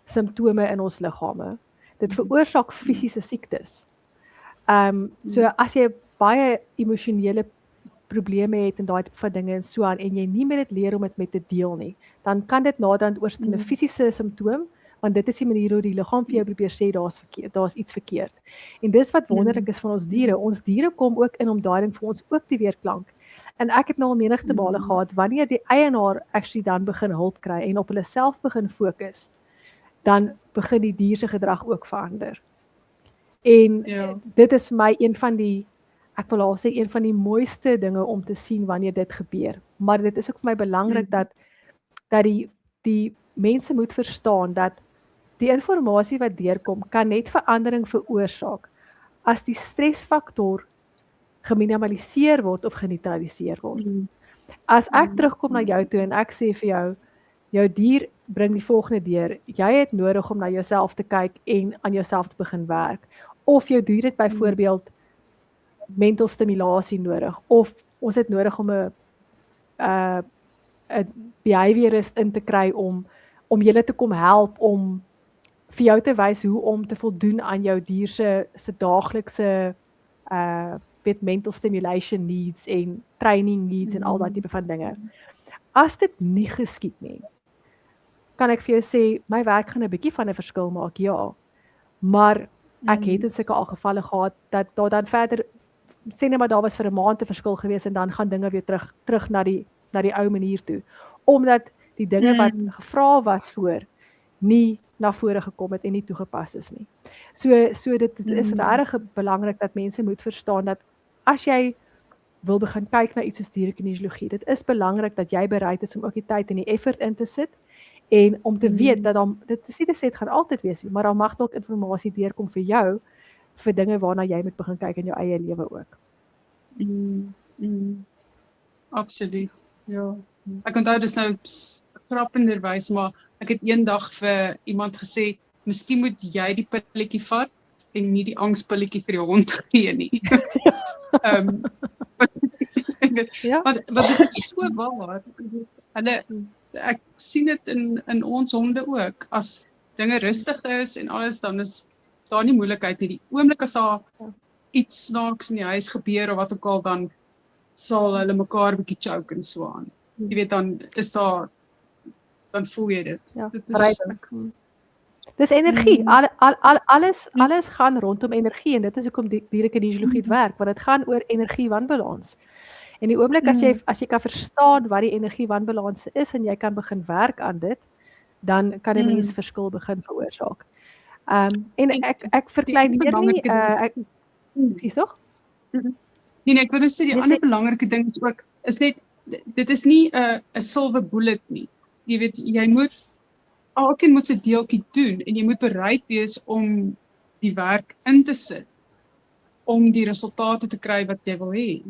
simptome in ons liggame. Dit veroorsaak fisiese siektes. So as jy baie emosionele probleme het en daai tipe van dinge en so aan en jy nie meer dit leer om dit met te deel nie, dan kan dit naderhand oorsit in 'n fisiese simptoom, want dit is die manier hoe die liggaam vir jou probeer sê daar's iets verkeerd. En dis wat wonderlik is van ons diere. Ons diere kom ook in om daai ding vir ons ook te weerklank. En ek het nou al menigte male gehad wanneer die eienaar actually dan begin hulp kry en op hulle self begin fokus, dan begin die dier se gedrag ook verander. En dit is vir my een van die een van die mooiste dinge om te sien wanneer dit gebeur. Maar dit is ook vir my belangrik dat die mense moet verstaan dat die inligting wat deurkom kan net verandering veroorsaak as die stresfaktor geminimaliseer word of geneutraliseer word. As ek terugkom na jou toe en ek sê vir jou dier bring die volgende deur, jy het nodig om na jouself te kyk en aan jouself te begin werk. Of jou dier het byvoorbeeld mental stimulasie nodig, of ons het nodig om 'n behaviorist in te kry om julle te kom help om vir jou te wys hoe om te voldoen aan jou dier se daaglikse mental stimulation needs en training needs en al daai tipe van dinge. As dit nie geskied nie, kan ek vir jou sê, my werk gaan 'n bietjie van 'n verskil maak, ja. Maar ek het in sulke gevalle gehad dat daar dan verder sê net maar daar was vir 'n maand 'n verskil gewees en dan gaan dinge weer terug na die ou manier toe. Omdat die dinge wat gevra was voor nie na vore gekom het en nie toegepas is nie. So dit is regtig belangrik dat mense moet verstaan dat as jy wil begin kyk na iets soos dierekinesiologie, dit is belangrik dat jy bereid is om ook die tyd en die effort in te sit en om te weet dat dan, dit is nie te sê, dit gaan altyd wees, maar dan mag dalk inligting deurkom vir jou, vir dinge waarna jy moet begin kyk in jou eie lewe ook.
Absoluut, ja. Ek onthou dis nou krappenderwys, maar ek het eendag vir iemand gesê, miskien moet jy die pilletjie vat en nie die angspilletjie vir die hond gee nie. Want dit is so waar. Ek sien dit in ons honde ook. As dinge rustig is en alles, dan is daar nie moeilikheid nie. Die oomblik as daar iets snaaks in die huis gebeur of wat ook al, dan sal hulle mekaar bietjie choke en so aan. Jy weet, dan is daar, dan voel jy dit.
Ja,
dit is
dis energie. Alles gaan rondom energie en dit is hoekom dierekinesiologie werk, want dit gaan oor energiewanbalans. En die oomblik as jy kan verstaan wat die energiewanbalans is en jy kan begin werk aan dit, dan kan 'n mens verskil begin veroorsaak. En ek verkleineer nie Skus tog?
Nee, ek wil net sê die ander belangrike ding is ook is net dit is nie 'n silver bullet nie. Jy weet, elkeen moet sy deeltjie doen en jy moet bereid wees om die werk in te sit om die resultate te kry wat jy wil hê.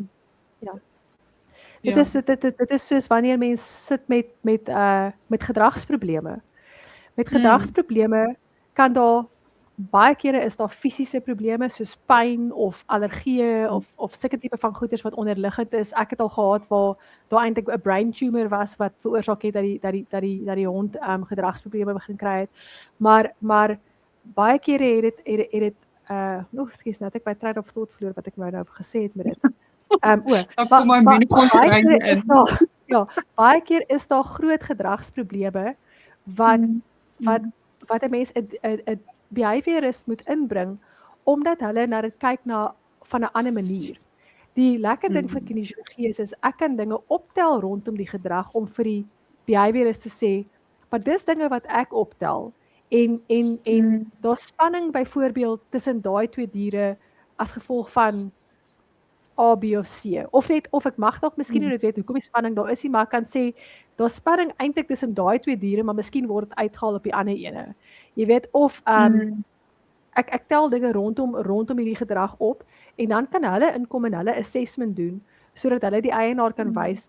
Ja. Dit is soos wanneer mens sit met gedragsprobleme. Met gedragsprobleme kan daar baie kere is daar fisiese probleme soos pyn of allergieë of sulke tipe van goeters wat onderliggend is. Ek het al gehad waar daar eintlik 'n brain tumor was wat veroorsaak het dat die hond gedragsprobleme begin kry het. Maar baie kere het dit skus nou ek by trade of thought verloor wat ek nou gesê het met dit. Baie keer is daar groot gedragsprobleme wat 'n mens 'n behaviorist moet inbring omdat hulle na dit kyk van 'n ander manier. Die lekker ding van kinesiologie is ek kan dinge optel rondom die gedrag om vir die behaviorist te sê, maar dis dinge wat ek optel en daar's spanning byvoorbeeld tussen daai twee diere as gevolg van A, B of C. Of ek mag dalk miskien nie weet hoekom die spanning daar is nie, maar ek kan sê daar's spanning eintlik tussen daai twee diere, maar miskien word dit uitgehaal op die ander ene. Jy weet of ek tel dinge rondom hierdie gedrag op en dan kan hulle inkom en hulle assessment doen sodat hulle die eienaar kan wys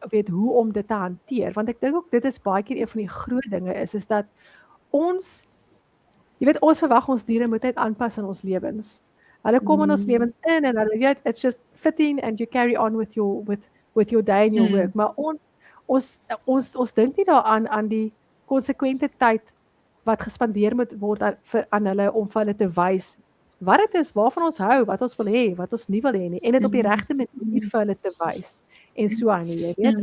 weet hoe om dit te hanteer, want ek dink ook dit is baie keer een van die groot dinge is dat ons verwag ons diere moet net aanpas in ons lewens. Hulle kom in ons lewens in en hulle it's just fitting and you carry on with your day and your work, maar ons dink nie daaraan aan die konsekwente tyd wat gespandeer moet word aan hulle om vir hulle te wys wat dit is, waarvan ons hou, wat ons wil hê, wat ons nie wil hê nie en dit op die regte manier vir hulle te wys en so aan, jy weet.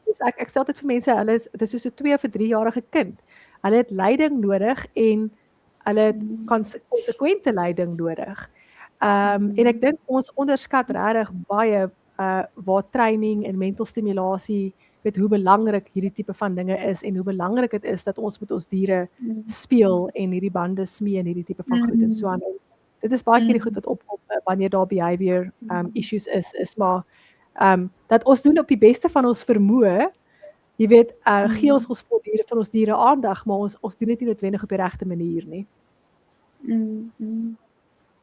Dus ek sê altyd vir mense, dit is soos 'n 2 of 3-jarige kind. Hulle het leiding nodig en hulle het konsekwente leiding nodig. En ek dink ons onderskat regtig baie waar training en mental stimulasie, weet hoe belangrik hierdie tipe van dinge is en hoe belangrik dit is dat ons met ons diere speel en hierdie bande smee en hierdie tipe van goed en so aan. Dit is baie keer die goed wat op wanneer daar behavior issues is maar dat ons doen op die beste van ons vermoë. Jy weet, gee ons diere van ons diere aandag, maar ons doen dit nie noodwendig op die regte manier nie.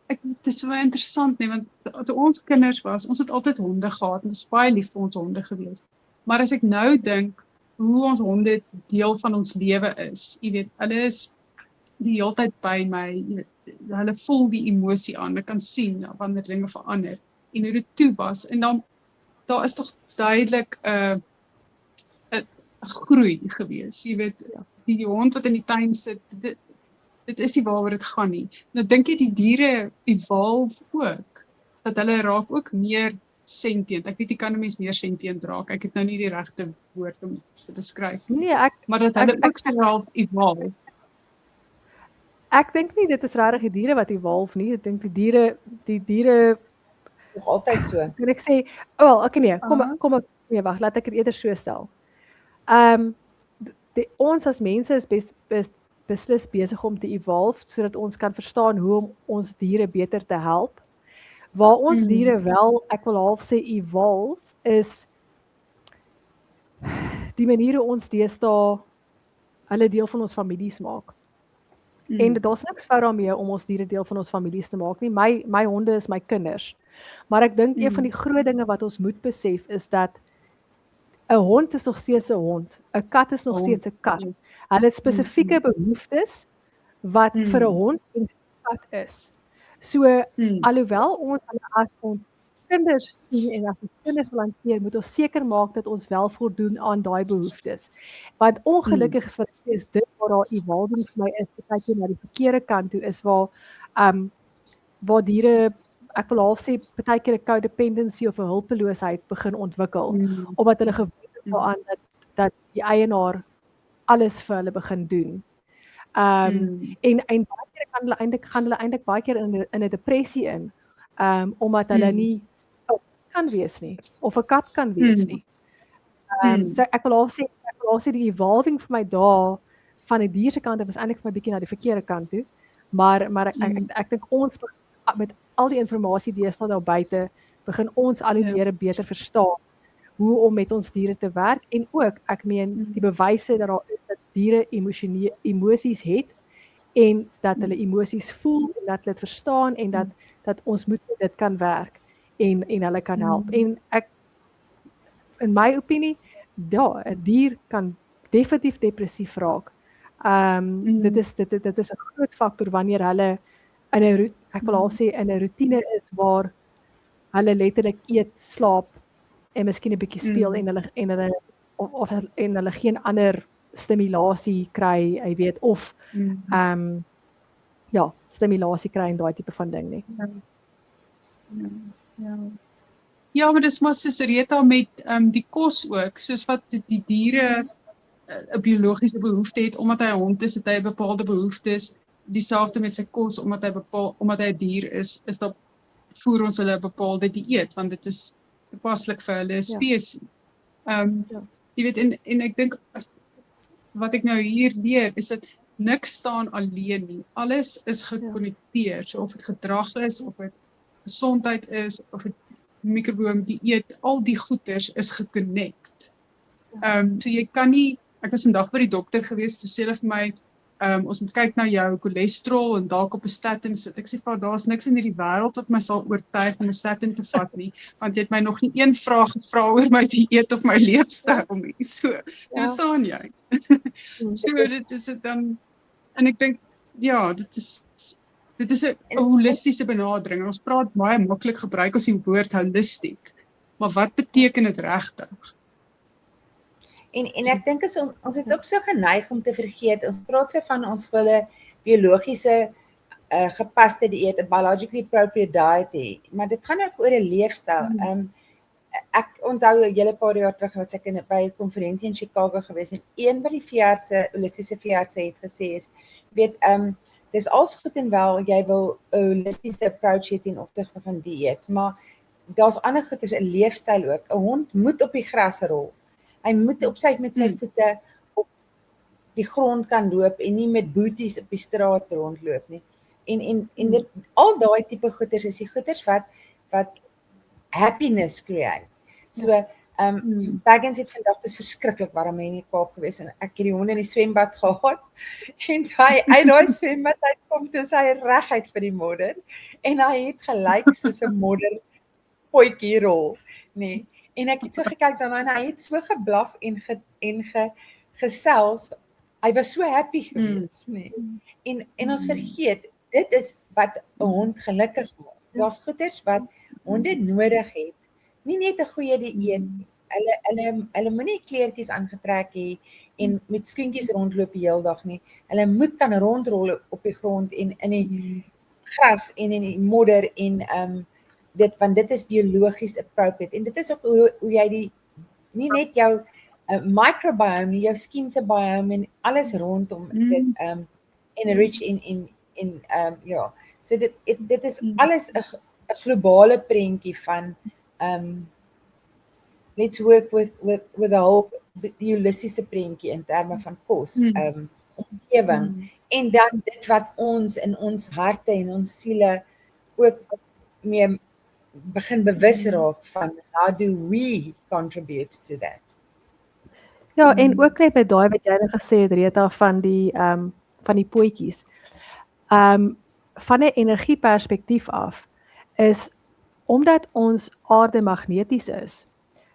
Dit is so interessant nie, want toe ons kinders was, ons het altyd honde gehad en ons is baie lief vir ons honde gewees. Maar as ek nou dink hoe ons honde deel van ons lewe is, jy weet, hulle is die hele tyd by my, jy weet, hulle voel die emosie aan, ek kan sien wanneer dinge verander en hoe dit toe was en dan daar is toch duidelik 'n groei gewees. Jy weet, die hond wat in die tuin sit, dit is nie waaroor dit gaan nie. Nou dink jy die diere evolve ook, dat hulle raak ook meer sentient. Ek weet jy kan 'n mens meer sentient raak. Ek het nou nie die regte woord om te beskryf nie.
Nee,
maar dat hulle ook self evolve.
Ek dink nie dit is regtig die diere wat evolve nie. Ek dink die diere
nog altyd so.
Kan ek sê, okay nee, nee, wag, laat ek dit eerder so stel. Ons as mense is beslis besig om te evolve, sodat ons kan verstaan hoe om ons diere beter te help. Waar ons diere wel, ek wil half sê evolve, is die manier hoe ons deesdae hulle deel van ons families maak. En daar's niks fout daarmee om ons diere deel van ons families te maak nie. My honde is my kinders. Maar ek dink een van die groot dinge wat ons moet besef is dat 'n hond is nog steeds 'n hond. 'n Kat is nog steeds 'n kat. Hulle het spesifieke behoeftes wat vir 'n hond en 'n kat is. So alhoewel ons as ons kinders sien en as ons kinders wil hanteer, moet ons seker maak dat ons wel voldoen aan daai behoeftes. Want ongelukkig is wat ek sê is dit waar daar evolving vir my is, kyk jy na die verkeerde kant toe is waar diere, ek wil half sê, baie keer 'n codependency of 'n hulpeloosheid begin ontwikkel, omdat hulle gewoond is daaraan dat die eienaar alles vir hulle begin doen. En baie keer gaan hulle eintlik baie keer in 'n depressie in, omdat hulle nie 'n kan wees nie, of 'n kat kan wees nie. So ek wil half sê die evolving vir my daar van die dier se kant af is eintlik vir my bietjie na die verkeerde kant toe. Maar ek dink ons met al die inligting deesdae daar buite begin ons al hoe meer beter verstaan hoe om met ons diere te werk en ook ek meen die bewyse dat daar is dat diere emosies het en dat hulle emosies voel en dat hulle dit verstaan en dat ons moet dit kan werk en hulle kan help. En ek in my opinie, 'n dier kan definitief depressief raak. Dit is 'n groot faktor wanneer hulle in 'n ek wil al sê in 'n rotine is waar hulle letterlik eet, slaap en miskien 'n bietjie speel en hulle geen ander stimulasie kry, jy weet, of stimulasie kry en daai tipe van ding nie.
Ja, maar dis maar soos Rita met die kos ook, soos wat die diere 'n biologiese behoefte het, omdat hy 'n hond is, het hy bepaalde behoeftes, dieselfde met sy kos, omdat hy 'n dier is dat voer ons hulle 'n bepaalde dieet, want dit is toepaslik vir hulle spesies. Jy weet, en ek dink, wat ek nou hier leer, is dat niks staan alleen nie. Alles is gekonnekteer, so of dit gedrag is, of dit gesondheid is of 'n mikrobiom dieet, al die goeters is geconnect. So jy kan nie, ek was vandag by die dokter gewees, toe sê hulle vir my, ons moet kyk na jou cholesterol en dalk op 'n statin sit. Ek sê vir haar, daar's niks in hierdie wêreld wat my sal oortuig om 'n statin te vat nie, want jy het my nog nie een vraag gevra oor my dieet of my leefstyl nie. So, verstaan jy? So dit is dit dan, en ek dink, ja, dit is 'n holistiese benadering. En ons praat baie maklik, gebruik ons die woord holistiek, maar wat beteken dit regtig?
En ek dink ons is ook so geneig om te vergeet, ons praat so van ons wil 'n biologiese gepaste dieet, 'n biologically appropriate diet hê, maar dit gaan ook oor 'n leefstyl. Ek onthou 'n hele paar jaar terug was ek by 'n konferensie in Chicago gewees en een van die veeartse, holistiese veeartse het gesê is, weet, dis alles goed en wel, jy wil 'n holistiese approach hê ten opsigte van dieet, maar daar's ander goeders, 'n leefstyl ook. 'n Hond moet op die gras rol. Hy moet met sy voete op die grond kan loop en nie met boeties op die straat rondloop nie. En dit, al daai tipe goeders is die goeders wat happiness create. So, Baggins het vandag, dit is verskriklik warm in die Kaap gewees en ek het die honde in die swembad gehad en hy uit daai swembad uitkom, toe hy reguit vir die modder en hy het gelyk soos 'n modder potjie rol, nee. En ek het so gekyk daarna en hy het so geblaf en gesels. Hy was so happy gewees, nee. En ons vergeet, dit is wat 'n hond gelukkig maak. Daar's goeders wat honde nodig het. Nie net 'n goeie dieet. Hulle moenie kleertjies aangetrek hê en met skoentjies rondloop die hele dag nie. Hulle moet kan rondrol op die grond en in die gras en in die modder en want dit is biologies appropriate en dit is ook hoe jy nie net jou microbiome nie, jou skin se biome en alles rondom dit enrich ja. So dit is alles 'n globale prentjie van let's work with the whole die holistiese prentjie in terme van kos, omgewing en dan dit wat ons in ons harte en ons siele ook mee begin bewus raak van how do we contribute to that.
Ja, en ook net by daai wat jy nou gesê het, Rita, van die potjies. Van 'n energieperspektief af is omdat ons aarde magneties is.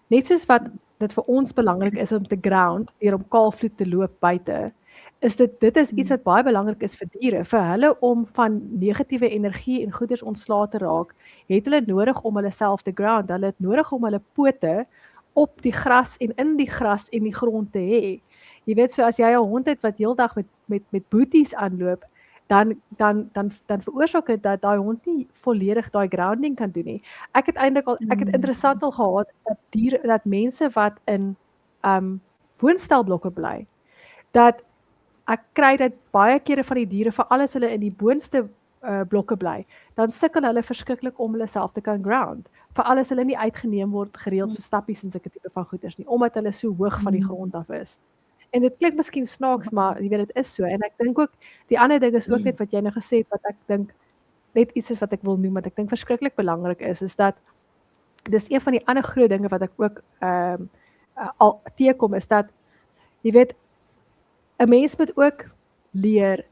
Net soos wat dit vir ons belangrik is om te ground, deur om kaalvloed te loop buite, is dit is iets wat baie belangrik is vir diere, vir hulle om van negatiewe energie en goeders ontslae te raak, het hulle nodig om hulle self te ground, hulle het nodig om hulle pote op die gras en in die gras en die grond te hê. Jy weet, so as jy 'n hond het wat heeldag met boeties aanloop, dan veroorsaak dit dat daai hond nie volledig daai grounding kan doen nie. Ek het interessant al gehad dat mense wat in woonstelblokke bly, dat ek kry dit baie kere van die diere, veral as hulle in die boonste blokke bly, dan sukkel hulle verskriklik om hulle self te kan ground, veral as hulle nie uitgeneem word gereeld vir stappies en sulke tipe van goeders nie, omdat hulle so hoog van die grond af is. En dit klink miskien snaaks, maar jy weet, dit is so, en ek dink ook, die ander ding is ook net wat jy nou gesê het, wat ek dink, net iets is wat ek wil noem, wat ek dink verskriklik belangrik is dat, dis een van die ander groot dinge wat ek ook al teekom, is dat, jy weet, 'n mens moet ook leer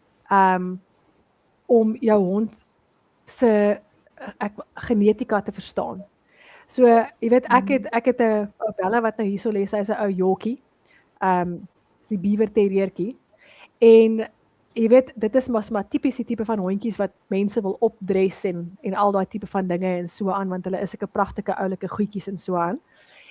om jou hond se genetika te verstaan. So, jy weet, ek het 'n Bella wat nou hierso lê, sy is 'n ou Yorkie, die beaver terriertjie, en jy weet, dit is maar tipies die tipe van hondjies wat mense wil opdres en al daai tipe van dinge en so aan, want hulle is sulke pragtige oulike goedjies en so aan.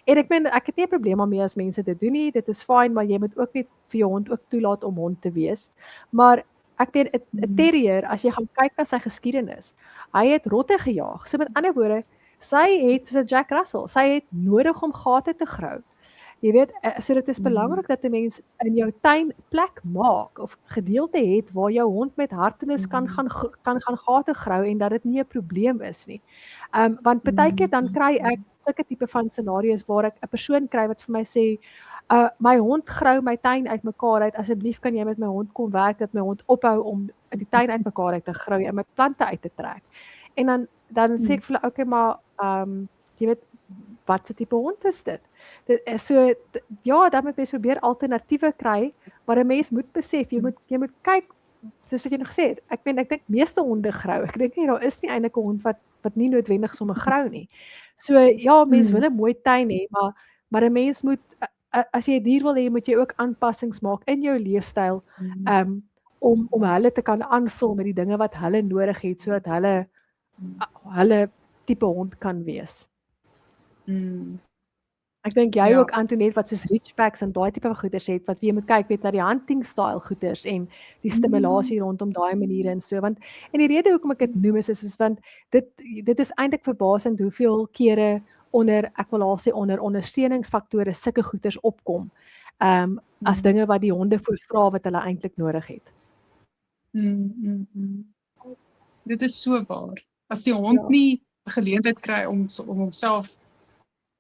En ek meen, ek het nie 'n probleem daarmee as mense dit doen nie, dit is fyn, maar jy moet ook net vir jou hond ook toelaat om hond te wees. Maar ek weet, 'n terrier, as jy gaan kyk na sy geskiedenis, hy het rotte gejaag. So met ander woorde, sy het, soos 'n Jack Russell, sy het nodig om gate te grou. Jy weet, so dit is belangrik dat 'n mens in jou tuin plek maak of gedeelte het waar jou hond met hartenis kan gaan gate grou en dat dit nie 'n probleem is nie. Want partykeer dan kry ek sulke tipe van scenario's waar ek 'n persoon kry wat vir my sê, my hond grou my tuin uitmekaar uit, asseblief kan jy met my hond kom werk dat my hond ophou om die tuin uitmekaar uit te grou en my plante uit te trek. En dan dan sê ek vir hulle okay, maar jy weet wat se tipe hond is dit? Ja, dan moet mens probeer alternatiewe kry, maar 'n mens moet besef jy moet kyk soos wat jy nog gesê het. Ek dink meeste honde grou. Ek dink nie daar is nie eintlik 'n hond wat nie noodwendig sommer grou nie. So ja, mens wil 'n mooi tuin hê, maar 'n mens moet as jy 'n dier wil hê, moet jy ook aanpassings maak in jou leefstyl om hulle te kan aanvul met die dinge wat hulle nodig het sodat hulle tipe hond kan wees. Ek dink jy ook Antoinette wat soos Ridgebacks en daai tipe van goeders het wat jy moet kyk weet na die hunting style goeders en die stimulasie rondom daai maniere en so want en die rede hoekom ek dit noem is want dit is eintlik verbasend hoeveel kere onder ondersteuningsfaktore sulke goeders opkom as dinge wat die honde voorvra wat hulle eintlik nodig het.
Dit is so waar. As die hond nie geleentheid kry om homself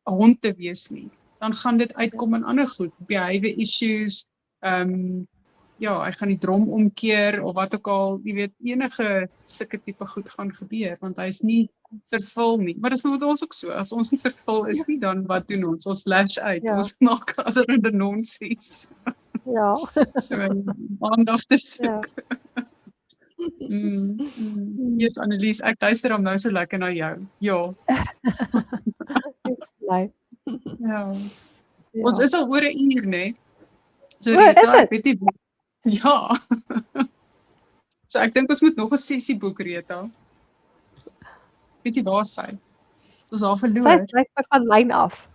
'n hond te wees nie, dan gaan dit uitkom in ander goed, behavior issues, hy gaan die drom omkeer of wat ook al, jy weet, enige sulke tipe goed gaan gebeur, want hy is nie vervul nie. Maar dis met ons ook so, as ons nie vervul is nie, dan wat doen ons? Ons lash uit, ons maak allerlei nonsies.
Ja.
So, aandag te soek. Yes, Annelies, ek luister hom nou so lekker na jou. Ja.
Ek's bly.
Ja. Ons is al oor 'n uur, né? So
is
ek weet nie. Ja. So ek dink ons moet nog 'n sessie boek, Rita. Weet jy waar sy? Ons haar verloor.
Sy stryk my van lyn af.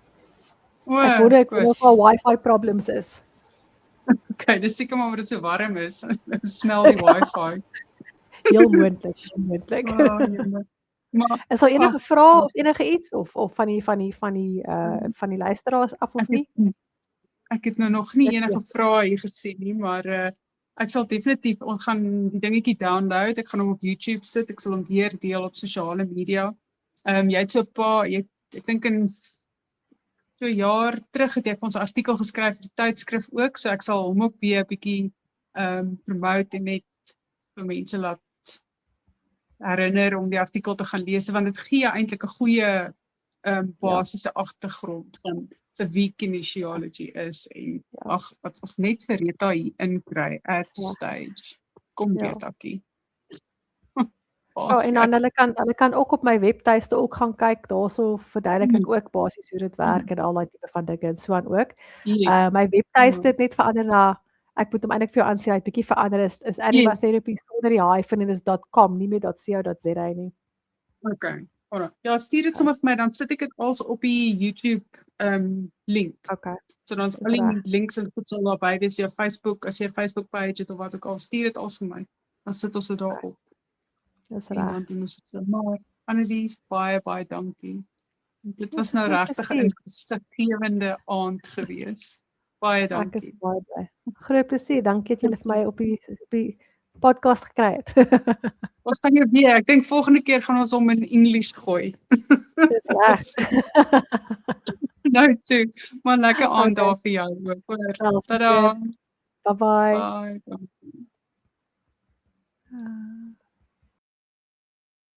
Ek hoor ek nog al wifi problems is.
Okay, dis seker maar omdat dit so warm is. Smel die wifi.
Heel moontlik.
Maar
is daar enige vrae of enige iets of van die luisteraars af of nie?
Ek het nou nog nie enige vrae hier gesien nie, maar ek sal definitief ons gaan die dingetjie download. Ek gaan hom op YouTube sit. Ek sal hom weer deel op sosiale media. Jy het so 'n paar, ek dink in so 'n jaar terug het jy vir ons 'n artikel geskryf vir die tydskrif ook, so ek sal hom ook weer 'n bietjie promote en net vir mense laat herinner om die artikel te gaan lees, want dit gee eintlik 'n goeie basiese agtergrond van vir wie kinesiology is en wat ons net vir Rita hier inkry at stage. Kom Ritakie.
En dan hulle kan ook op my webtuiste ook gaan kyk, daarso verduidelik ek ook basies hoe dit werk en al daai tipe van dinge en so aan ook. My webtuiste het net verander na ek moet hom eintlik vir jou aansien, hy het bietjie verander is animatherapy sonder die hyphen en is .com, nie meer .co.za nie.
Okay. Alright. Ja, stuur dit sommer vir my, dan sit ek dit als op die YouTube link.
Okay.
So dan is al die links en goed sal daarby wees, jou Facebook, as jy 'n Facebook page het of wat ook al, stuur dit als vir my. Dan sit ons dit daarop.
Dis reg.
Maar Annelies, baie dankie. Dit was nou regtig 'n insiggewende aand gewees. Baie dankie.
Ek is baie bly. Groot plesier. Dankie dat jy vir my op die podcast gekry het.
Ons gaan jou weer. Ek dink volgende keer gaan ons hom in Engels gooi.
Dis reg.
Nou toe. Maar lekker aand daar vir jou. Tada.
Bye.
Bye.